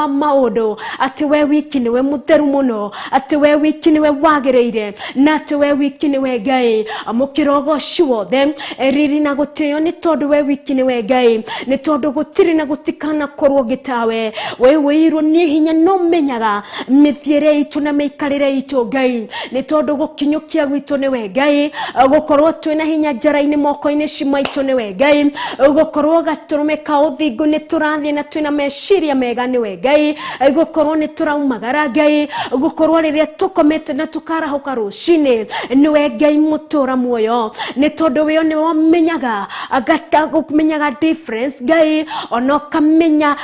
maũndũ, atĩ we wiki nĩwe mũtheru mũno, atĩ we wiki nĩwe wagĩrĩire, na atĩ we wiki nĩwe Ngai. Amũkĩra ũgooci wothe, riri na gũtĩo, nĩ tondũ we wiki nĩwe Ngai, nĩ tondũ gũtirĩ na gũtikanakorwo gĩtawe. We wĩirwo nĩ hinya no menyaga mĩthiĩre itũ na mĩikarĩre itũ Ngai, nĩ tondũ gũkinyũkia gwitũ nĩwe Ngai, gũkorwo twĩna hinya njara-inĩ moko-inĩ cimaitũ nĩwe Ngai, gũkorwo Gatũrũme ka ũthingu nĩ tũrathiĩ na twĩna meciria mega nĩwe Ngai, gũkorwo nĩ tũraumagara Ngai, gũkorwo rĩrĩa tũkomete na tũkarahũka rũcinĩ nĩwe Ngai mũtũra muoyo, nĩ tondũ we nĩwe ũmenyaga ũmenyaga difference Ngai, ona ũkamenya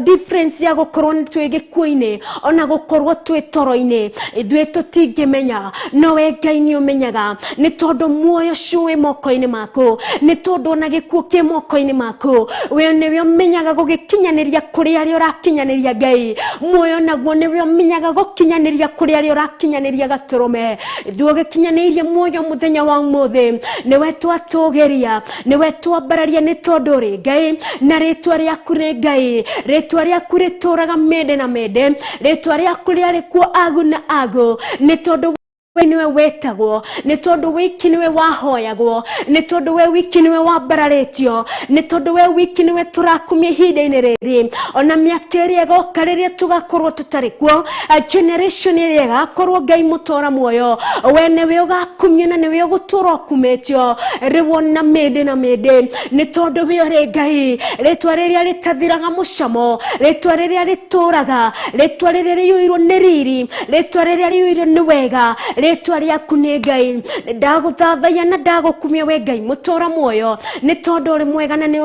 difference ya gũkorwo nĩ twĩ gĩkuũ-inĩ ona gũkorwo twĩ toro-inĩ, ithuĩ tũtingĩmenya, no we Ngai nĩ ũmenyaga, nĩ tondũ muoyo ũcio wĩ moko-inĩ maku, nĩ tondũ ona gĩkuũ kĩ moko-inĩ maku, we nĩwe ũmenyaga gũgĩkinyanĩria kũrĩ arĩa ũrakinyanĩria Ngai, muoyo naguo nĩwe ũmenyaga gũkinyanĩria kũrĩ arĩa ũrakinyanĩria Gatũrũme. Ithuĩ ũgĩkinyanĩirie muoyo mũthenya wa ũmũthĩ, nĩwe twatũgeria, nĩwe twambararia, nĩ tondũ ũrĩ Ngai na rĩtwa rĩaku nĩ Ngai, rĩtwa rĩaku rĩtũraga mĩndĩ na mĩndĩ, rĩtwa rĩaku rĩarĩ kuo agu na agu, nĩ tondũ we niwe wetagwo, nĩ tondũ wiki niwe wahoyagwo, nĩ tondũ we wiki niwe wambararĩtio, nĩ tondũ we wiki niwe tũrakumia ihinda-inĩ rĩrĩ, ona mĩaka ĩrĩa ĩgoka rĩrĩa tũgakorwo tũtarĩ kuo, generation ĩrĩa ĩgakorwo Ngai mũtũra muoyo, we niwe ũgakumio na niwe ũgũtũra ũkumĩtio rĩu na mĩndĩ na mĩndĩ, nĩ tondũ we ũrĩ Ngai, rĩtwa rĩrĩa rĩtathiraga mũcamo, rĩtwa rĩrĩa rĩtũraga, rĩtwa rĩrĩa rĩiyũirwo nĩ riri, rĩtwa rĩrĩa rĩiyũirwo nĩ wega, rĩtwa rĩaku nĩ Ngai. Ndagũthathaiya na ndagũkumia we Ngai mũtũra muoyo, nĩ tondũ ũrĩ mwega na nĩ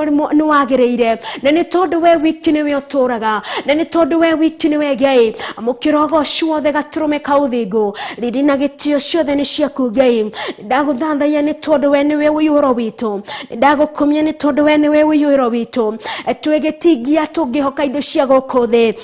wagĩrĩire, na nĩ tondũ we wiki nĩwe ũtũraga, na nĩ tondũ we wiki nĩwe Ngai. Amũkĩra ũgooci wothe Gatũrũme ka ũthingu, riri na gĩtĩo ciothe nĩ ciaku Ngai. Ndagũthathaiya nĩ tondũ we nĩwe ũiyũro witũ, ndagũkumia nĩ tondũ we nĩwe ũiyũro witũ, twĩgĩtingia tũngĩhoka indo cia gũkũ thĩ,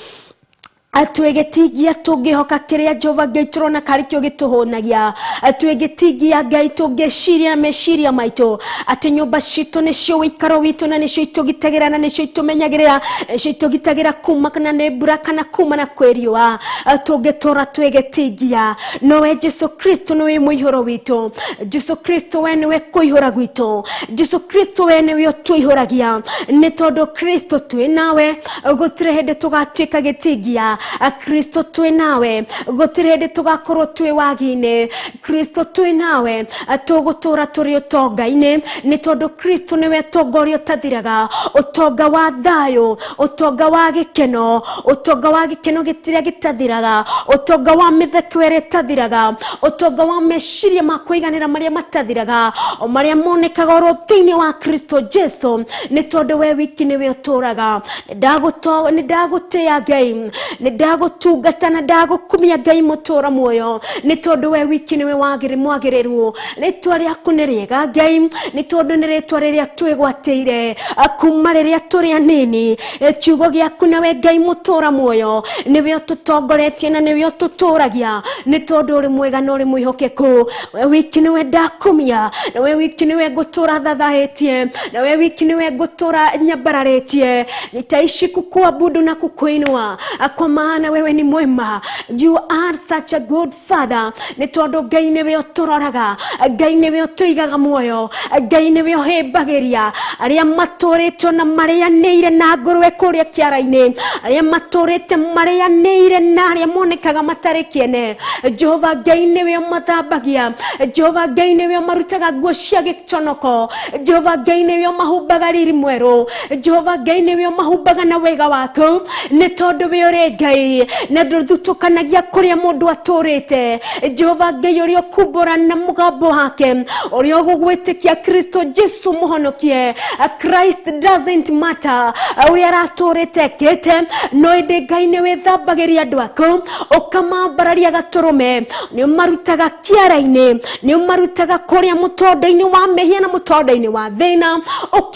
atwĩgĩtingia tũngĩhoka kĩrĩa Jehova Ngai tũrona karĩkĩo gĩtũhũnagia, atwĩgĩtingia Ngai tũngĩciria meciria maitũ atĩ nyũmba citũ nĩcio ũikaro witũ na nĩcio itũgitagĩra na nĩcio itũmenyagĩrĩra, nĩcio itũgitagĩra kuma kana nĩ mbura kana kuma na kwĩ riũa, tũngĩtũra twĩgĩtingia. Nowe Jesu Kristo nĩwe mũihũro witũ, Jesu Kristo we nĩwe kũihũra gwitũ, Jesu Kristo we nĩwe ũtũihũragia, nĩ tondũ Kristo twĩ nawe gũtirĩ hĩndĩ tũgatuĩka gĩtingia. Kristo twĩ nawe gũtirĩ hĩndĩ tũgakorwo twĩ wagi-inĩ, Kristo twĩ nawe tũgũtũra tũrĩ ũtonga-inĩ, nĩ tondũ Kristo nĩwe ũtonga ũrĩa ũtathiraga, ũtonga wa thayũ, ũtonga wa gĩkeno, ũtonga wa gĩkeno gĩtirĩa gĩtathiraga, ũtonga wa mĩtheko ĩrĩa ĩtathiraga, ũtonga wa meciria ma kũiganĩra marĩa matathiraga, o marĩa monekaga oro thĩinĩ wa Kristo Jesu, nĩ tondũ we wiki nĩwe ũtũraga. Nĩ ndagũtĩĩa Ngai, nĩ ndagutungata na ndagukumia Ngai mutura muoyo ni tondu we wiki niwe mwagiriru ritwa riaku ni riega Ngai ni tondu ni ritwa riria twigwateire kuma riria turi anini kiugo giaku nawe Ngai mutura muoyo niwe ututongoretie na niwe ututuragia ni tondu uri mwega na uri mwihokeku we wiki niwe ndakumia na we wiki niwe gutura thathahitie na we wiki niwe gutura nyambararetie nitaishi kukuabudu na kukuinua kwa maana wewe ni mwema. You are such a good father. Ni tondu Ngai niwe uturoraga Ngai niwe utuigaga muoyo Ngai niwe uhimbagiria aria maturitwo na marianire na ngurwe kuria kiara-ini aria maturite marianire na aria monekaga matari kiene Jehova Ngai niwe umathambagia Jehova Ngai niwe umarutaga nguo cia giconoko Jehova Ngai niwe umahumbaga riri mweru Jehova Ngai niwe umahumbaga na wega waku ni tondu we uri Ngai na nduthutukanagia kuria mundu aturite Jehova Ngai uri okumbura na mugambo wake uri ogugwitikia Kristo Jesu muhonokie Christ doesn't matter uri araturite kete no inde Ngai niwe thambagiria andu aku ukamambararia gaturume ni umarutaga kiara-ini ni umarutaga kuria mutonda-ini wa mehia na mutonda-ini wa thina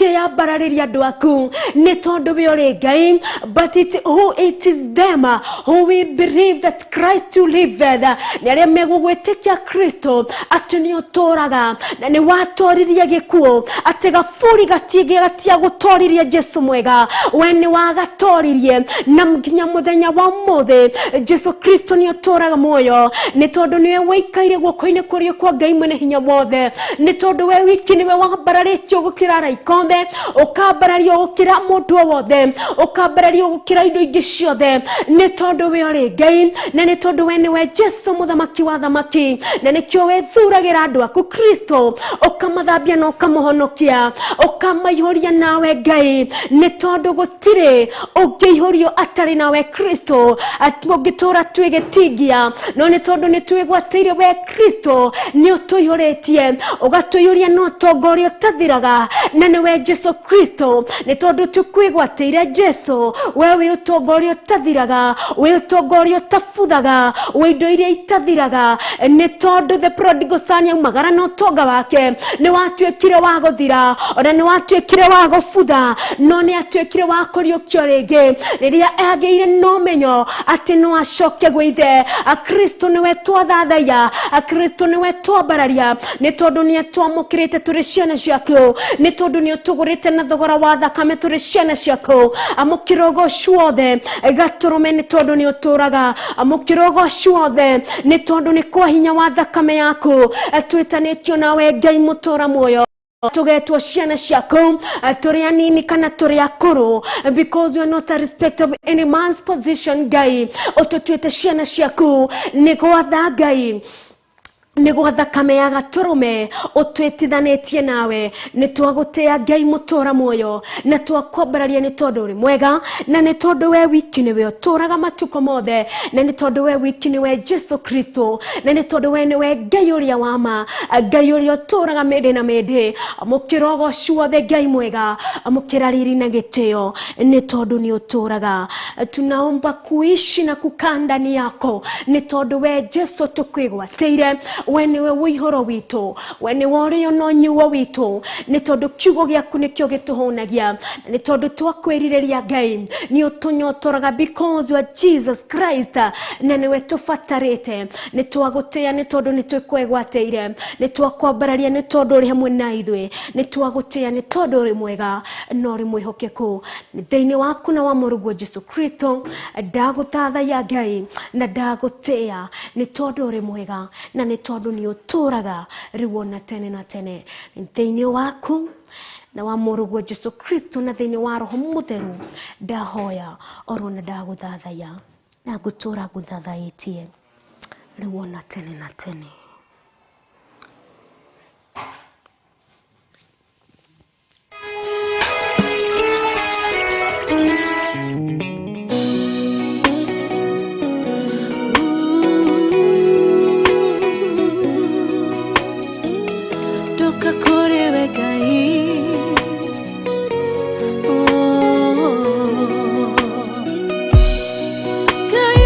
ukiyambarariria andu aku ni tondu we uri Ngai but it is them who will believe that Christ you liveth ni aria megugwitikia Kristo ati ni uturaga na ni watoririe gikuo ati gaburi gatia gutoririe Jesu mwega we ni wagatoririe na nginya muthenya wa mothe Jesu Kristo ni uturaga muoyo ni tondu niwe waikaire guoko-ini kuria kwa Ngai mwene hinya wothe ni tondu we wiki niwe wambararitio gukira raikombe ukambarario gukira mundu wothe ukambarario gukira indo ingi ciothe ni tondu we uri Ngai na ni tondu we niwe Jesu muthamaki wa thamaki na nikio wethuragira andu aku Kristo ukamathambia na ukamuhonokia ukamaihũria nawe Ngai ni tondu gutire ungiihũrio atari nawe Kristo atũngitura twigitingia no ni tondu ni twigwateire we Kristo ni utuihũritie ugatuihũria no tongorio utathiraga na niwe Jesu Kristo ni tondu tukwigwateire Jesu wewe utongorio utathiraga we utongorio utafuthaga we indo iria itathiraga ni tondu the prodigal son yaumagara no tonga wake ni watuikire wa guthira ona ni watuikire wa gufutha no ni atuikire wa kuriukio ringi riria ageire no menyo ati no acoke gwithe Kristo niwe twathathaiya Kristo niwe twambararia ni tondu ni twamukirite turi ciana ciaku ni tondu ni utugurite na thogora wa thakame turi ciana ciaku amukirogo ciothe gaturume ni tondu ni uturaga amukirogo ciothe ni tondu ni kwa hinya wa thakame yaku twitanitio nawe Ngai mutura muoyo tugetwo ciana ciaku turi anini kana turi akuru because you are not a respect of any man's position Ngai ututwite ciana ciaku ni gwatha Ngai niguo thakame ya gaturume utwitithanitie nawe ni twagutea Ngai mutura muoyo na twakwambararia ni tondu uri mwega na ni tondu we wiki niwe uturaga matuko mothe na ni tondu we wiki niwe Jesu Kristo na ni tondu we niwe Ngai uria wama Ngai uria uturaga mende na mende amukirogo ciothe Ngai mwega amukira riri na gitio ni tondu ni uturaga tunaomba kuishi na kukaa ndani yako ni tondu we Jesu tukwigwateire we niwe wihoro witu we ni worio no nyuo witu ni tondu kiugo giaku nikio gituhonagia ni tondu twakwirireria Ngai ni utunyotoraga because you are Jesus Christ na niwe tufatarite ni twagutea ni tondu ni twikwegwateire ni twakwambararia ni tondu uri hamwe na ithwe ni twagutea ni tondu uri mwega no uri mwihokeku ni thiini waku na wa murugo Jesu Kristo ndaguthathaiya Ngai na ndagutea ni tondu uri mwega na ni tondu ni uturaga riwo na tene na tene ni thiini waku na wa murugo Jesu Kristo na thiini wa roho mutheru ndahoya oro na ndaguthathaiya na gutura guthathaitie riwo na tene na tene. Ngai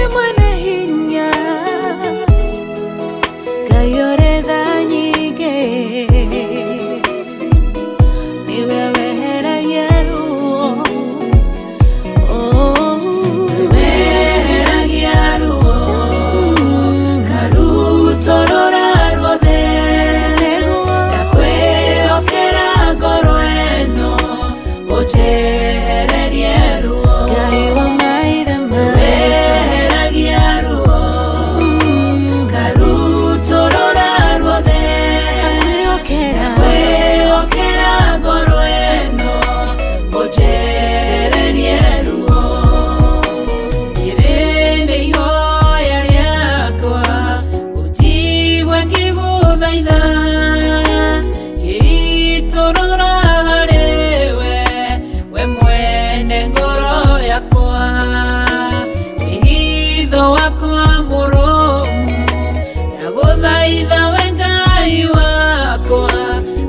Thaitha we Ngai wakwa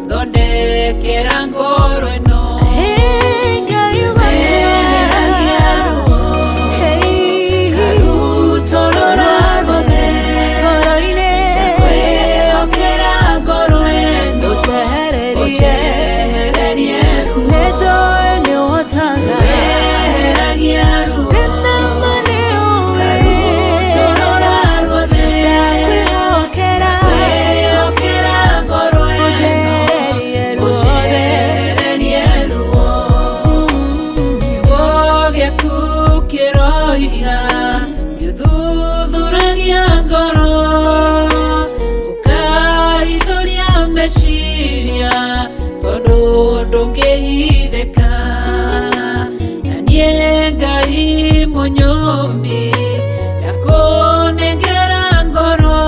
thondekera ngoro ĩno Nyombi yakonengera ngoro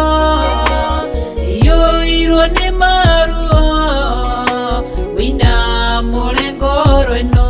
iyo irone maruo wina mulengoro eno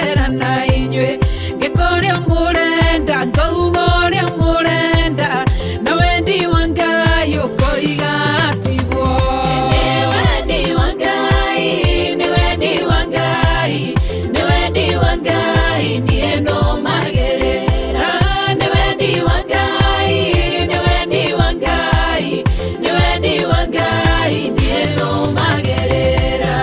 ngwera na inywe ngikoria murenda ngaugoria murenda na wendi wa Ngai ukoigatigwo ni wendi wa Ngai ni wendi wa Ngai ni wendi wa Ngai ni eno magerera ni wendi wa Ngai ni wendi wa Ngai ni wendi wa Ngai ni eno magerera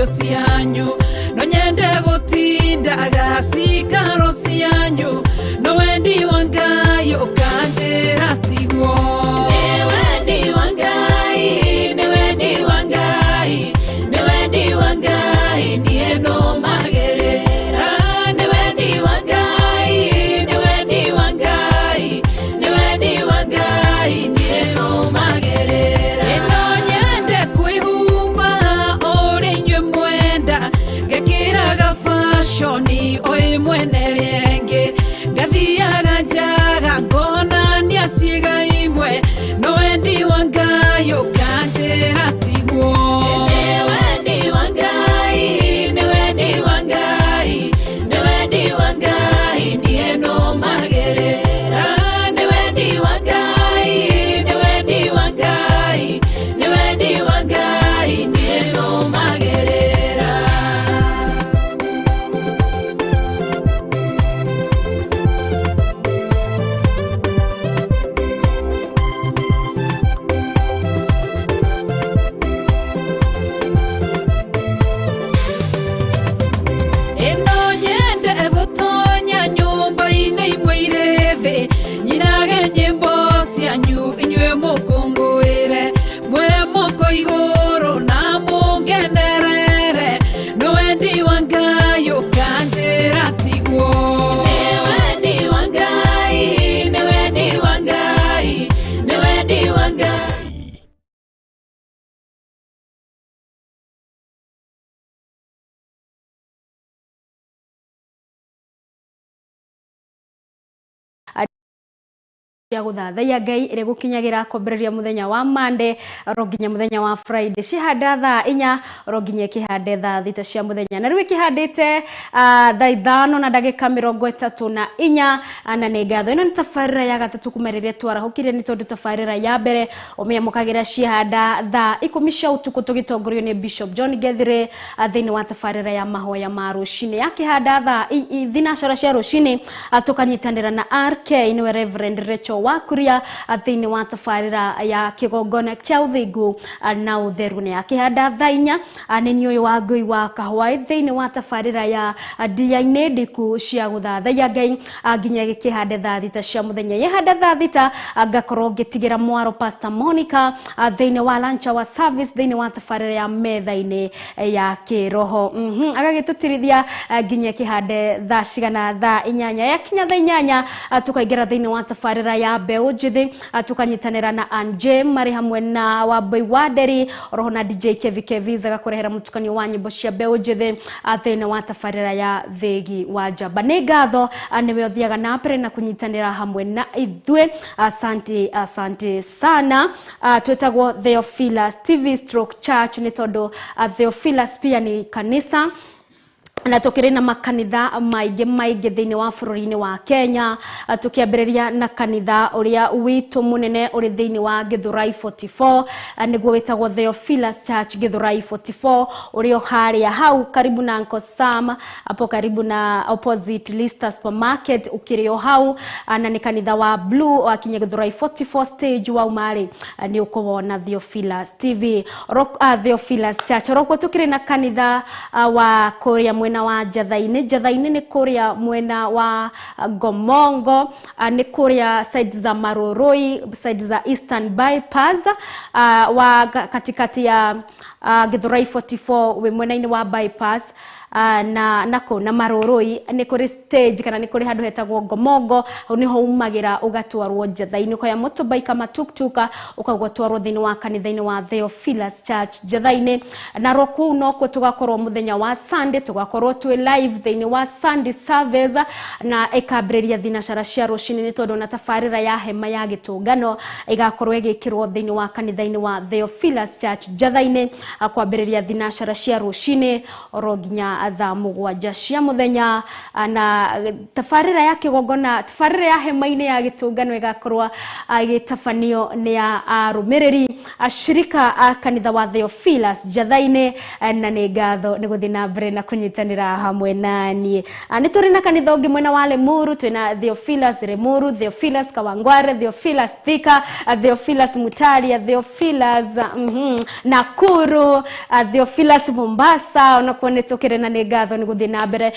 sianyu no nyende gutinda agasika rosianyu no wendi wa Ngai ukanjira tigwo ni wendi wa Ngai ni wendi wa Ngai ni wendi wa Ngai ni eno magerera ni wendi wa Ngai ni wendi wa Ngai ni wendi wa Ngai ni eno magerera eno nyende kuihumba gekiraga fashoni oi mwene lienge gathiaga njaga ngona niaciga imwe no wendi wa Ngai ukanjira tigwo ni wendi wa Ngai ni wendi wa Ngai ni wendi wa Ngai ni eno magerera ni wendi wa Ngai ni wendi wa Ngai ni wendi wa Ngai ni eno magerera ya guthathaiya Ngai ire gukinyagira kwambereria muthenya wa Monday roginya muthenya wa Friday cihanda thaa 4 roginya kihande thaa 6 cia muthenya na riu kihandite thaa 5 na ndagika 34 na ni ngatho ino ni tafarira ya gatatu kumereria twarahukire ni tondu tafarira ya mbere umeamukagira cihanda thaa 10 cia utuku tugitongorio ni Bishop John Gethire thiini wa tafarira ya mahoya ma ruci-ini ya kihanda thaa thinacara cia ruci-ini tukanyitanira na RK ni Reverend Rachel Wakuria thiini wa tafarira ya kigongona kia uthingu na utheru ni akihanda thaa 4 ni uyu wa ngui wa KAHWAI thiini wa tafarira ya NDIA-INI cia guthathaiya Ngai nginya gikihande thaa 6 cia muthenya yehanda thaa 6 ngakorwo ngitigira mwaro Pastor Monica thiini wa lunch wa service thiini wa tafarira ya metha-ini ya kiroho agagitutirithia nginya kihande thaa cigana thaa 8 yakinya thaa 8 tukaingira thiini wa tafarira ya mbeu njithi tukanyitanira na Anje mari hamwe na Wambui Waderi oroho na DJ Kevi zagakurehera mutukanio wa nyimbo cia mbeu njithi thiini wa tafarira ya thegi wa Jaba ni ngatho niwe othiaga na mbere na kunyitanira hamwe na ithwe asante sana twetagwo Theophilus TV / Church ni tondu Theophilus pia ni kanisa na tukiri na makanitha maige thiini wa bururi-ini wa Kenya tukiambiriria na kanitha uria witu munene uri thiini wa Githurai 44 niguo wetagwo Theophilus Church Githurai 44 urio haria hau karibu na Uncle Sam hapo karibu na opposite Lister Supermarket ukirio hau na ni kanitha wa Blue wa Kinya Githurai 44 stage wa umari ni ukubona Theophilus TV Theophilus Church roko tukiri na kanitha wa Korea mwena wa Jathaini ni kuria mwena wa Gomongo ni kuria side za Maroroi side za Eastern Bypass wa katikati ya Githurai 44 we mwena-ini wa bypass na maroroi ni kuri stage kana ni kuri handu hetagwo ngomongo niho umagira ugatwarwo Njathaini kwa ya motorbike matuktuka ukagwatwarwo thini wa kanitha-ini wa Theophilus Church Njathaini na roku no ko tugakorwo muthenya wa Sunday tugakorwo twi live thini wa Sunday service na ikabriria thinacara cia ruci-ini ni tondu na tafarira ya hema ya gitungano igakorwo igikirwo thini wa kanitha-ini wa Theophilus Church Njathaini kwambiriria thinacara cia ruci-ini oroginya thaa 7 cia muthenya na tafarira ya kigongona tafarira ya hema-ini ya gitungano igakorwo agitafanio ni ya arumiriri ashirika kanitha wa Theophilus Njathaini na ni ngatho ni guthina mbere na kunyitanira hamwe nani ni turi na kanitha ungi mwena wa Lemuru twina Theophilus Lemuru Theophilus Kawangware Theophilus Thika Theophilus Mutaria Theophilus Nakuru Theophilus Mombasa onakuonetokere na ni ngatho ni guthina mbere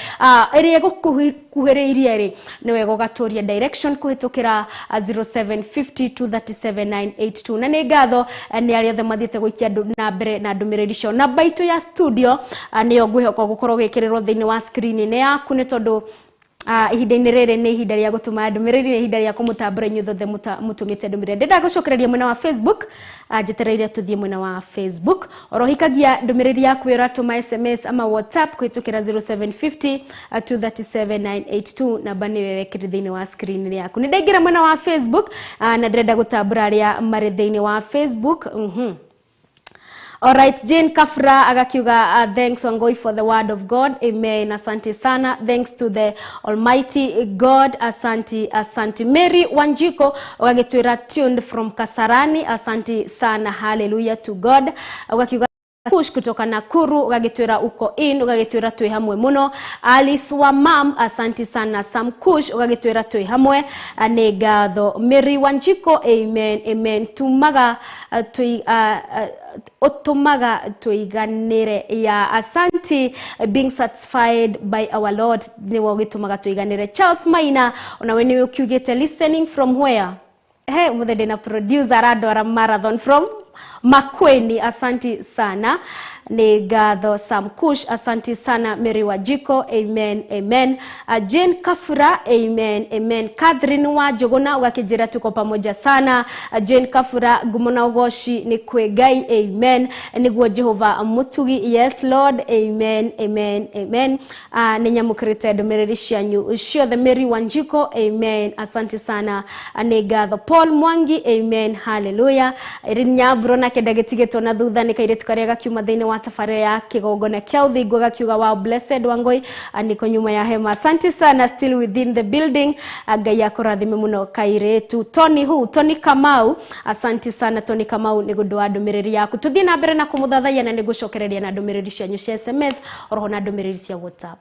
iri gukuhiriirie ri ni wego gatoria direction kuhitukira 0750237982 na ni ngatho ni ari othe mathiete guikia na mbere na ndumiriri cio na baito ya studio ni ogwihoka gukorwo gikirirwo thini wa screen ni yaku ni tondu ihinda-ini riri ni ihinda ria gutuma ndumiriri ni ihinda ria kumutambura inyuothe mutumite ndumiriri ndenda gucokereria mwena wa Facebook njetereire tuthie mwena wa Facebook orohikagia ndumiriri yaku iratuma SMS ama WhatsApp kuhitukira 0750237982 namba ni wekire thini wa screen yaku ni ndaingira mwena wa Facebook na ndenda gutambura aria mari thini wa Facebook Alright, Jane Kafra agakiuga thanks Wangui for the word of God. Amen. Asante sana. Thanks to the Almighty God. Asante. Mary Wanjiko agagetwira tuned from Kasarani. Asante sana. Hallelujah to God. Agakiuga Kush kutoka Nakuru ugagetwira uko in ugagetwira twi hamwe muno. Alice wa mam asante sana. Sam Kush ugagetwira twi hamwe ni ngatho. Mary Wanjiko amen tumaga otumaga tuiganire ya asante being satisfied by our Lord ni wogitumaga tuiganire. Charles Maina onawe ni ukiugite listening from where muthe na producer Radora Marathon from Makweni. Asante sana ni ngatho. Sam Kush asante sana. Mary Wajiko amen. Jane Kafura amen. Catherine wa Jogona wakijira tuko pamoja sana. Jane Kafura gumona ugoshi ni kwe Ngai amen. Niguo Jehova mutugi yes Lord amen. Ni nyamukirite ndumiriri cianyu ciothe. Mary Wanjiko amen. Asante sana ni ngatho. Paul Mwangi amen. Hallelujah. Irinyabro na kedagetigeto na thutha ni kaire tukaria gakiuma thiini wa tafarira ya kigongona kia uthingo gakiuga wa blessed Wangui niko nyuma ya hema. Asante sana. Still within the building. Ngai akorathime muno kairetu. Tony Kamau asante sana. Tony Kamau ni gundwa ndumiriri yaku tuthie na mbere na kumuthathaiya na ni gucokereria na ndumiriri cianyu cia SMS oroho na ndumiriri cia WhatsApp.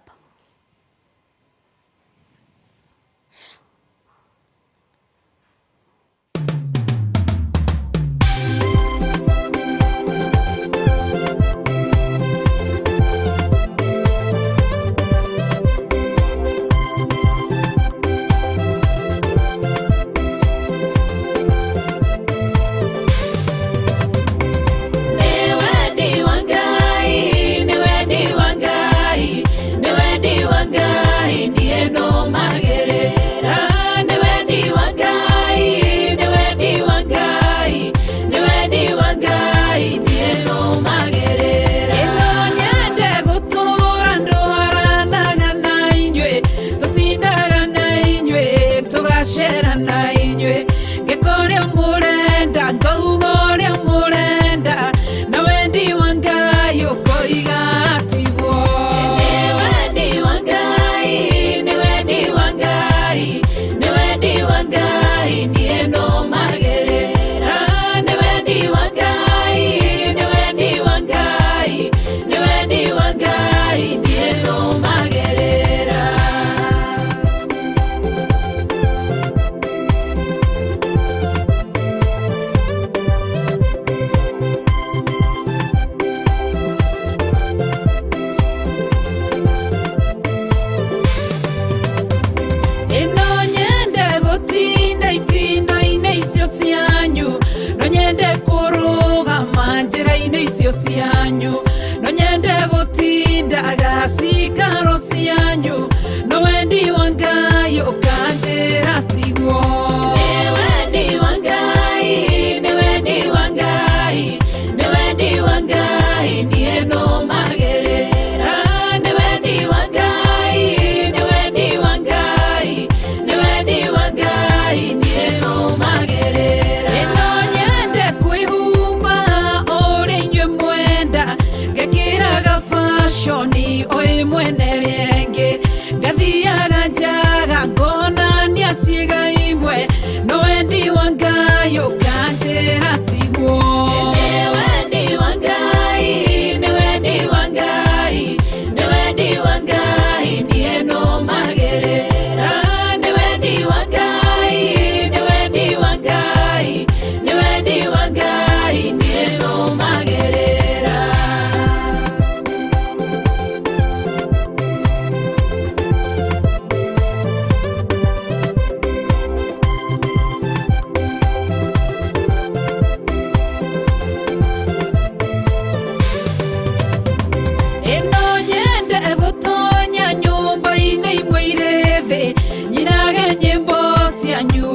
Newe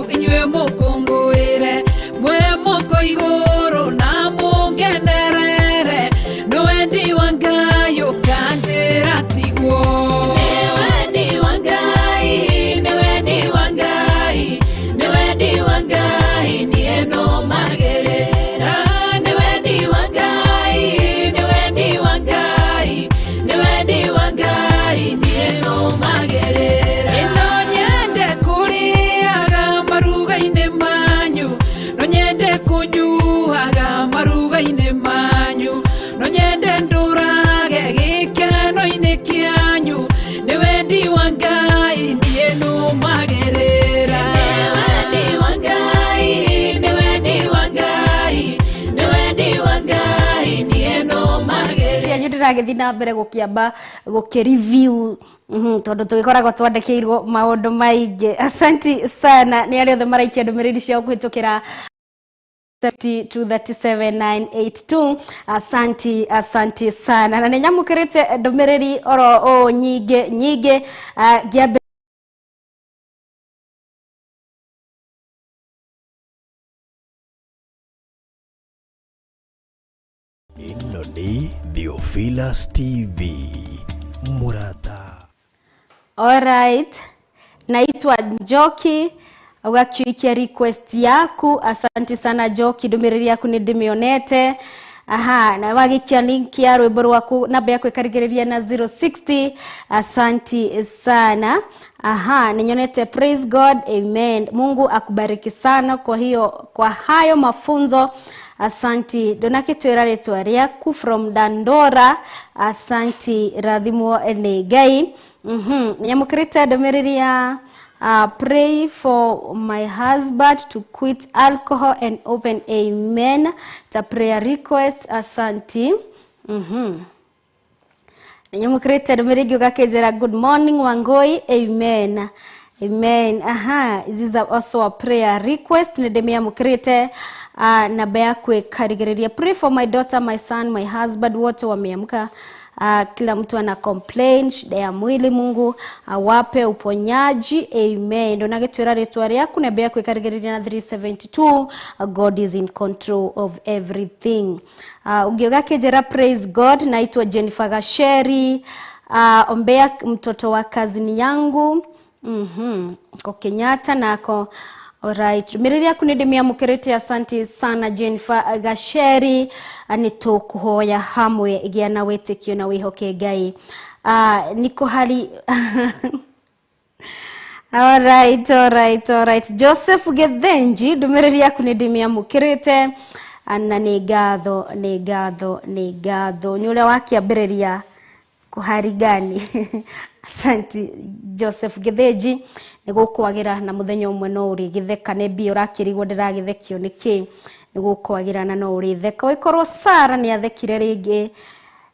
inywe mukunguire mwe moko iguru na mungenerere no wendi wangai ukanjira tigwo wendi wangai no wendi wangai no wendi wangai nie no magerera no wendi wangai no wendi wangai no wendi wangai nie no magerera ino nyende kuriaga maruga-ine manyu no nyende kunyuaga maruga-ine manyu no nyende ndurage gikeno-ine kianyu ni wendi wangai nie no magerera ni wendi wangai ni wendi wangai ni wendi wangai nie no magerera ya ndiragethi na mbere gukiamba gukireview tondu tugikoragwo twandikirwo maundu maingi. Asanti sana ni ari othe maraikia ndumiriri cia kuhitukira 7237982. Asanti sana na ninyamukirite ndumiriri oro nyingi giambe ino ni Theophilus TV Murata. Alright, naitwa Njoki, ugakiukia request yaku. Asanti sana Njoki, ndumiriri yaku ni ndimionete. Na wagikia link ya rwimbo rwaku namba yaku ikarigiriria na 060. Asanti sana. Ninyonete praise God, amen. Mungu akubariki sana kwa hayo mafunzo. Asanti donake twira retwa riaku from Dandora. Asanti rathimo ni Ngai. Nyamukirite ndumiriri ya pray for my husband to quit alcohol and open, amen. Ta prayer request. Asanti. Nyamukirite ndumiriri ugakejera good morning Wangui, amen. This is also a prayer request. Nedemia mukirite namba yaku ikarigiriria pray for my daughter, my son, my husband, wote wameamka. Kila mtu ana complain shida ya mwili, Mungu awape uponyaji, amen. Ndo nagetwira retwa riaku namba yaku ikarigiriria na 372. God is in control of everything. Ugakejera praise God. Naitwa Jennifer Gasheri. Ombea mtoto wa kazini yangu kwa Kenyatta nako. Alright, miriri yaku nidimia mukirite. Asanti sana Jennifer Gasheri. Nitukuhoya hamwe igia na wetekio na wihoke Ngai. Niko hali Alright. Joseph Gethenji, dumiriri yaku nidimia mukirite. Ana negatho ni ule wakiambiriria kuhari gani. Asanti Joseph Gethenji, nigukwagira na muthenya umwe no uri githeka ne bio rakirigwo ndiragithekio niki nigukwagira na no uri theka wikorwo Sara ni athekire ringi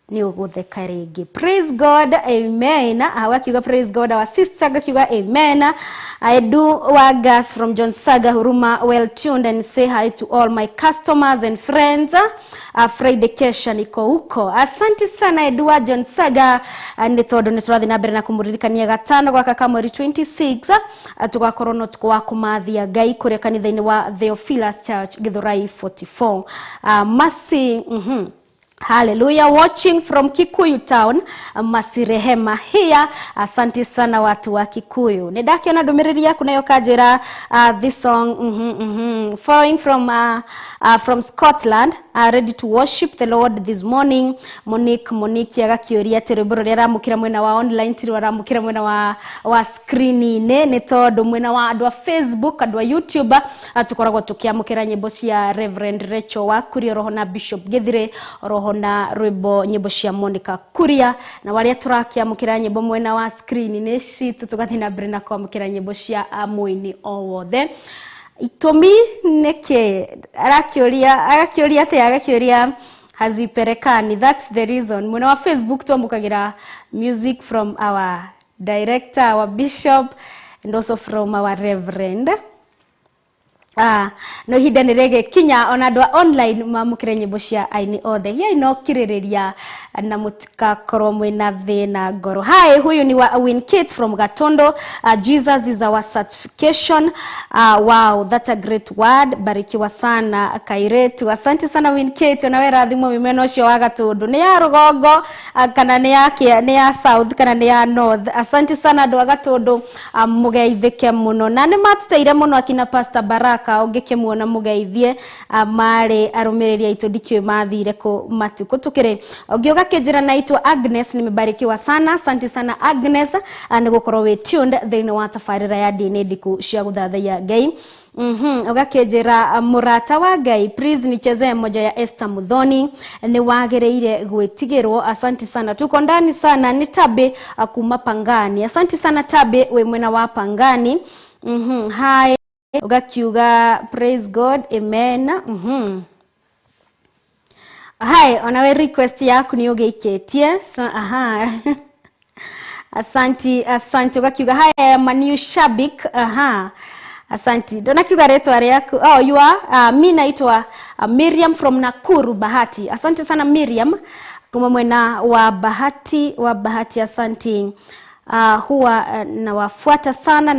ni ugutheka ringi. Praise God, amen. Wakiuga praise God, our sister gakiuga amen. I do Wagas from John Saga Huruma, well tuned, and say hi to all my customers and friends. Friday kesha niko huko. Asante sana Edua John Saga. Nitodo nisurathi na bere na kumuririkania gatano kwa kakamweri 26. Tugakorwo tukwa kumathia Ngai kuria kanitha-ini wa Theophilus Church Githurai 44. Masi Hallelujah, watching from Kikuyu town, Masirehema here. Asante sana watu wa Kikuyu. Nedakiona ndumiriri yaku nayo kajira this song following from Scotland, ready to worship the Lord this morning. Monique yagakioria teriboro rya ramukira mwena wa online, tiri ramukira mwena wa screen ne todo mwena wa adwa Facebook, adwa YouTube. Tukoragwo tukiamukira nyimbo cia Reverend Rachel wa Kuria, roho na Bishop Githire, roho na rwimbo nyimbo cia Monica Kuria, na waria turakiamukira nyimbo mwena wa screen ne shitu tugathina brena kwa mukira nyimbo cia Muini Owothe. Itomi neke agakioria haziperekani. That's the reason mwena wa Facebook tuambukagira music from our director, our bishop, and also from our reverend. no hida nirege kinya ona andũ online mamukire nyĩmbo cia aini othe hiĩ no kirĩrĩria na mutikakorwo mwĩna thĩna ngoro. Hi, huyu ni wa Win Kit from Gatondo. Jesus is our certification. Wow, that's a great word. Barikiwa sana Kairetu. Asante sana Win Kit. Ona wera thimo mimeno cio wa Gatondo ni ya Rugongo kana ni ya South kana ni ya North. Asante sana andũ a Gatondo mugeithike muno na ni matuteire muno akina Pastor Baraka ungĩkĩmuona mugeithie mari arũmĩrĩri aitũ ndikĩũĩ mathire ku matuko tukire ũngĩoga kĩnjĩra na aitwa Agnes nimebarikiwa sana. Asante sana Agnes nĩ gũkorwo we tuned thĩinĩ wa tabarĩra ya NDIKU cia gũthathaiya Ngai. Ũgakĩnjĩra Murata wa Ngai, please nichezee moja ya Esther Muthoni ni wagĩrĩire gwĩtigĩrwo. Asante sana, tuko ndani sana. Ni Tabe kuma Pangani. Asante sana Tabe, we mwena wa Pangani. Hi, ugakiuga praise God, amen. Hi, onawe request yaku ni ũgĩikĩtie. Asante ugakiuga hi, I am a new shabik. Asante. Dona kiuga retwa rĩaku. Oh, you are mi naitwa Miriam from Nakuru Bahati. Asante sana Miriam. Kuma mwena wa Bahati asante. Huwa nawafuata sana,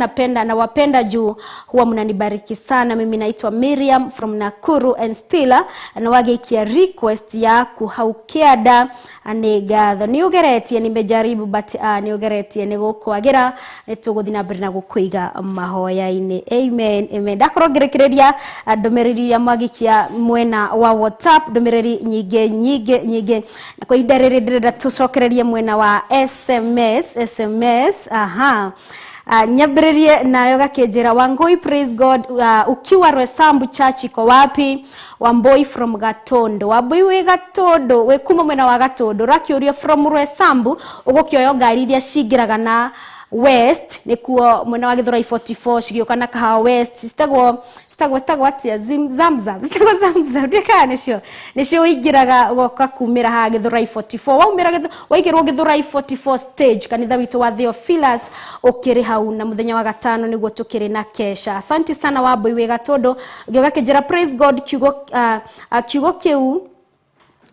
nawapenda juu huwa mnanibariki sana. Mimi naitwa Miriam from Nakuru and still nawagekia request ya kuhaukiada anegatho niugeretie nimejaribu but niugeretie nigukwagira nituguthi na mbere na gukwiga mahoya-ini. Amen. Ndakorwo ngirekereria ndumiriri ya magikia mwena wa WhatsApp, ndumiriri nyingi na kwa ihinda rĩrĩ ndĩrenda tucokererie mwena wa SMS. Nyambĩrĩrie nayo gakĩnjĩra Wangui, praise God. Ukiwa Rwesambu church iko wapi? Wamboi from Gatondo. Wamboi we Gatondo, we kuma mwena wa Gatondo. Rakĩũria from Rwesambu ũgũkĩoya ngari iria cingĩraga na West nikuo mwena wa Githurai 44 cigĩũka na KAHWAI West stagwa atia zamzam ndeka nicio uingiraga goka kumira ha Githurai 44 waigirwo Githurai 44 stage kanitha witũ wa Theophilus ukiri hau na muthenya wa gatano niguo tukiri na kesha. Asante sana Wamboi we Gatondo. Ngioga kĩnjĩra praise God kiugo kĩu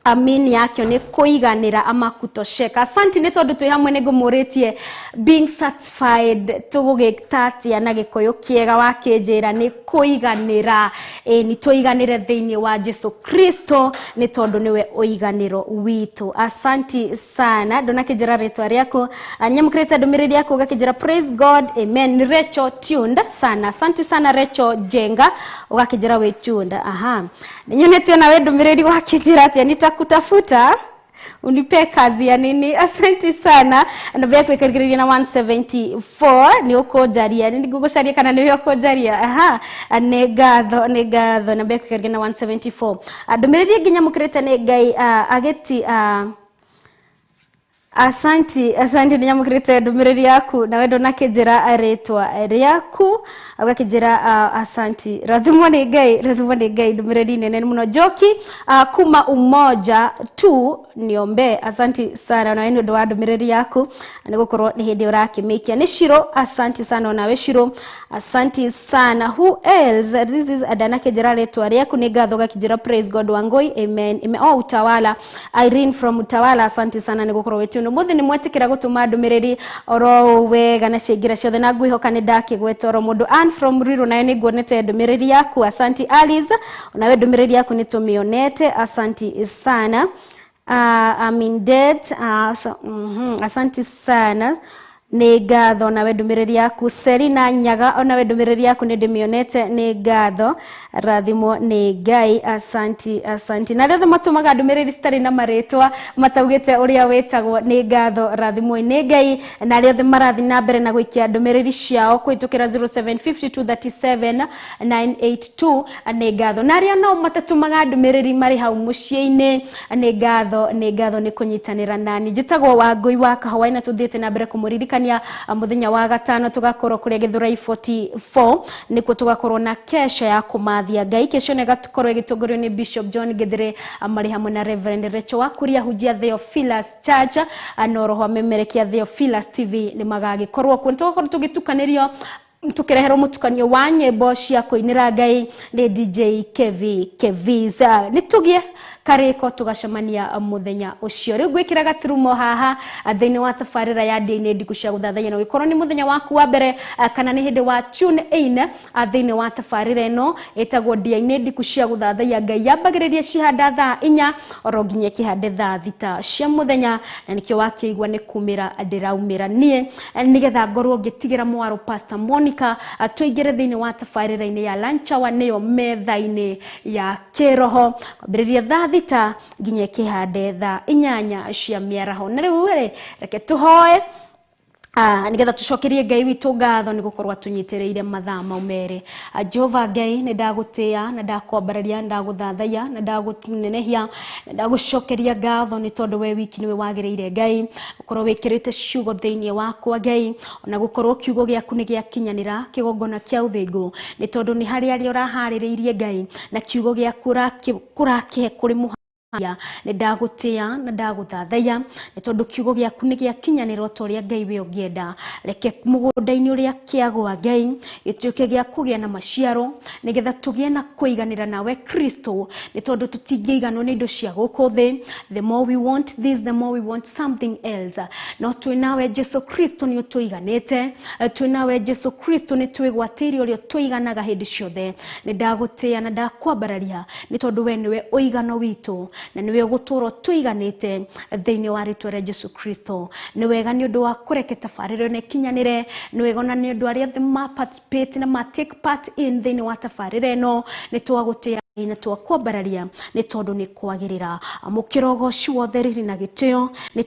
amini yakyo ni kuiganira ama kutosheka. Asante ni tondu twi hamwe nigumuritie being satisfied tugugitatia na gikoyo kiega wa kinjira ni kuiganira ni tuiganire thiini wa Jesu Kristo ni tondu niwe uiganiro witu. Asante sana. Ndona kinjira ritwa riako nyamukirite ndumiriri yako ugakijira praise God, amen. Ni Recho tuned sana. Asante sana Recho Jenga ugakijira we tuned. Ninyonetio na we ndumiriri wa kinjira ati kutafuta unipe kazi ya nini. Asante sana. Nabia kuikariria na 174 ni uko jaria ni gugucaria kana ni uko jaria. Negatho nabia kuikariria na 174. Ndumiriri nginya mukirite ni Ngai ageti Asante ni nyamukirite ndumiriri yaku na wendo nakĩnjĩra ritwa riaku agakĩnjĩra asante. Rathimo ni Ngai ndumiriri nene muno Joki kuma Umoja tu niombe. Asante sana na wendo wa ndumiriri yaku nigukorwo ni hindi urakimikia. Ni Shiro, asante sana na we Shiro. Asante sana. Who else? This is adana kĩnjĩra ritwa riaku ni gatho gakĩnjĩra praise God Wangui, amen. Utawala Irene from Utawala, asante sana nigukorwo wetu no muthi ni mwetikira gutuma ndumiriri oro wega na ciingira ciothe na ngwihoka ni ndakigweta oro mundu Ann from Riro nayo ni nguonete ndumiriri yaku. Asante Alice, nawe ndumiriri yaku ni tumionete. Asante sana. Amindet asante sana. Ni gatho nawe ndumiriri yaku. Serina Nyaga onawe ndumiriri yaku ni ndimionete. Ni gatho rathimo ni Ngai. Asante na rĩothe matumaga ndumiriri citari na maritwa mataugite uria wetagwo ni gatho rathimo ni Ngai na rĩothe marathi na mbere na gũikia ndumiriri ciao kwitukira 0752379982 ni gatho na ria no matatumaga ndumiriri mari hau muciĩ-inĩ ni gatho ni kunyitanira nani. Njitagwo Wangui wa KAHWAI na tuthiĩte na mbere kumuririkania muthenya wa gatano tugakorwo kuria Githurai 44 nikuo tugakorwo na kesha ya kumathia Ngai. Kesho nega tukorwo igitungũrio ni Bishop John Githire amari hamwe na Reverend Recho wa kuria hujia Theophilus Church anoroho memerekia Theophilus TV ni magagi korwo kuo tugakorwo tugitukanĩrio tukirehero mutukanio wa nyimbo cia kuinira Ngai ni DJ Keviz nitugie kariko tugacemania muthenya ucio riu gwikira gaturumo haha thiini wa tafarira ya NDIKU cia guthathaiya no gikorwo ni muthenya waku wa mbere kana ni hindi wa tune in thiini wa tafarira ino etagwo NDIKU cia guthathaiya Ngai yambagiriria cihanda thaa 4 oroginye kihande thaa 6 cia muthenya na nikio wakigwa ni kumira ndiraumira nie nigetha ngorwo ngitigira mwaro Pastor Monica tuigire thiini wa tafarira ini ya lancha wa neyo metha-ini ya kiroho kwambiriria thaa 6 nginya kihande thaa 8 cia miaraho na riu reke tuhoe nigetha tucokerie Ngai witu ngatho ni gukorwa tunyitireire mathaa maumere Jehova Ngai ni ndagutia na ndakwambararia ndaguthathaiya na ndagunenehia na ndagucokeria ngatho ni tondu we wiki niwe wagiriire Ngai ukorwo wikirite ciugo thiini wakwa Ngai ona gukorwo kiugo giaku ni giakinyanira kigongona kia uthingu ni tondu ni hari ari urahaririirie Ngai na kiugo giaku kurakihe kuri ni ndagutia na ndaguthathaiya ni tondu kiugo giaku ni giakinyanira utoria Ngai we ungienda reke mugunda-ini uria kiagwa Ngai gituike gia kugia na maciaro nigetha tugie na kuiganira nawe Kristo ni tondu tutingeiganwo ni indo cia guku thi the more we want this the more we want something else no twinawe Jesu Kristo ni utuiganite twinawe Jesu Kristo ni twigwatiri uria tuiganaga hindi ciothe ni ndagutia na ndakwambararia ni tondu we niwe uigano witu na niwe guturo tuiganite thiini wa ritwa ria Jesu Kristo ni wega ni undu wa kureke tafariro ne kinyanire ni wega na ni undu aria the ma participate na ma take part in thiini wa tafariro no ni twagutia na twakwambararia ni tondu ni kwagirira mukirogo ciothe riri na gitio ni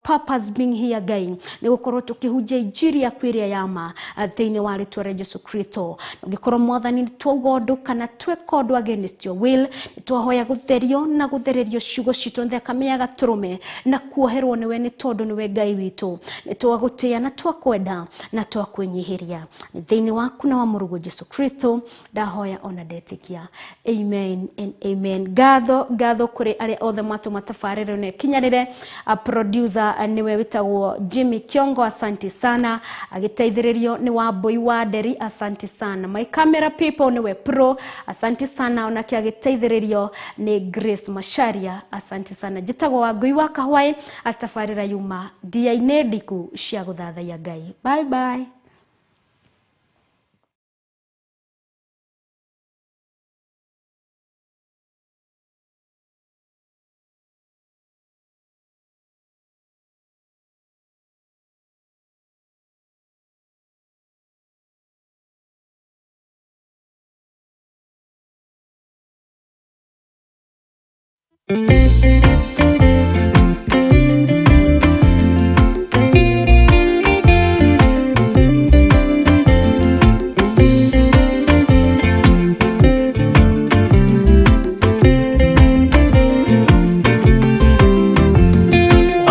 purpose being here Ngai ni gukorwo tukihunjia injiri ya kwiria yama thiini wa ritwa ria Jesu Kristo ngikorwo mwathani twauga undu kana tweka undu against your will twahoya gutherio na guthererio ciugo citu thakame ya gaturume na kuoherwo niwe ni tondu niwe Ngai witu ni twagutia na twakwenda na twakwinyihiria ni thiini waku na wa murugo Jesu Kristo ndahoya ona ndetikia amen and amen gatho kuri ari othe matuma tafariro ne kinyanire a producer niwe witagwo Jimmy Kiongo asante sana agiteithiririo ni wa boy wa Deri asante sana my camera people niwe pro asante sana ona kia agiteithiririo ni Grace Masharia asante sana jitagwo Wangui wa KAHWAI atafarira yuma NDIA-INI cia guthathaiya Ngai bye bye.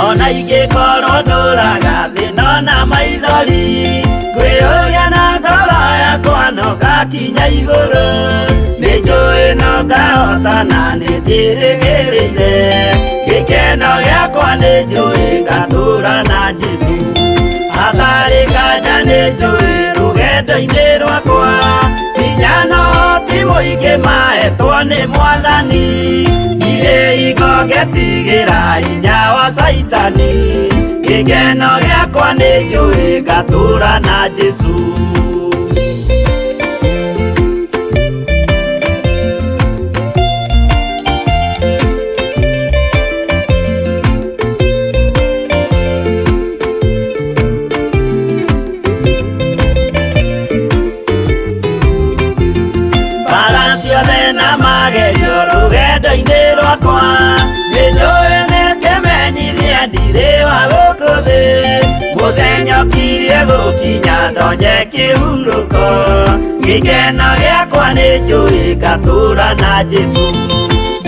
Ona ingĩkorwo ndũraga thĩna na maithori ngwĩyũria na ngoro yakwa no ngakinya igũrũ nĩnjũĩ no ngahotana nĩnjĩrĩgĩrĩire gĩkeno gĩakwa nĩnjũĩ ngatũũra na Jesu hatarĩ kanya nĩnjũĩ rũgendo-inĩ rwakwa hinya no ti mũingĩ mahetwo nĩ Mwathani irĩ ingogetigĩra hinya wa Saitani gĩkeno gĩakwa nĩnjũĩ ngatũũra na Jesu rũgendo-inĩ rwakwa nĩnjũĩ nĩkĩmenyithia ndirĩ wa gũkũ thĩ mũthenya ũkirie gũkinya ndonye kĩhurũko gĩkeno gĩakwa nĩnjũĩ ngatũũra na Jesu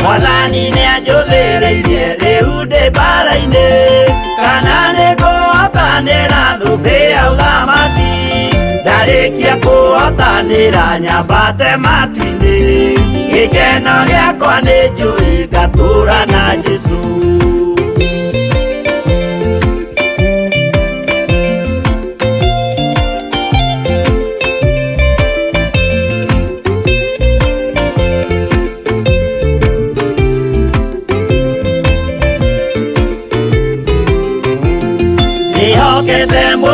Mwathani nĩanjũthĩrĩirie rĩu ndĩ mbara-inĩ kana nĩngũhotanĩra thũmbĩ ya ũthamaki ndarĩkia kũhotanĩra nyambate matu-inĩ gĩkeno gĩakwa nĩnjũĩ ngatũũra na Jesu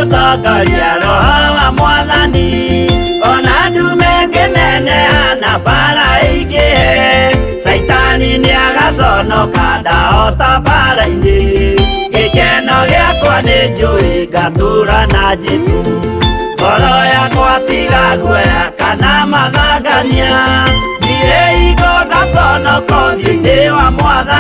mũtongoria roho wa mwathani ona ndume ngĩneneana mbara ingĩhe Saitani nĩagaconoka ndahota mbara-inĩ gĩkeno gĩakwa nĩ njũĩ ngatũra na Jesũ ngoro yakwa tiga guoya kana mathangania ndirĩ hingo ngaconoka ũthiũ-inĩ wa mwathani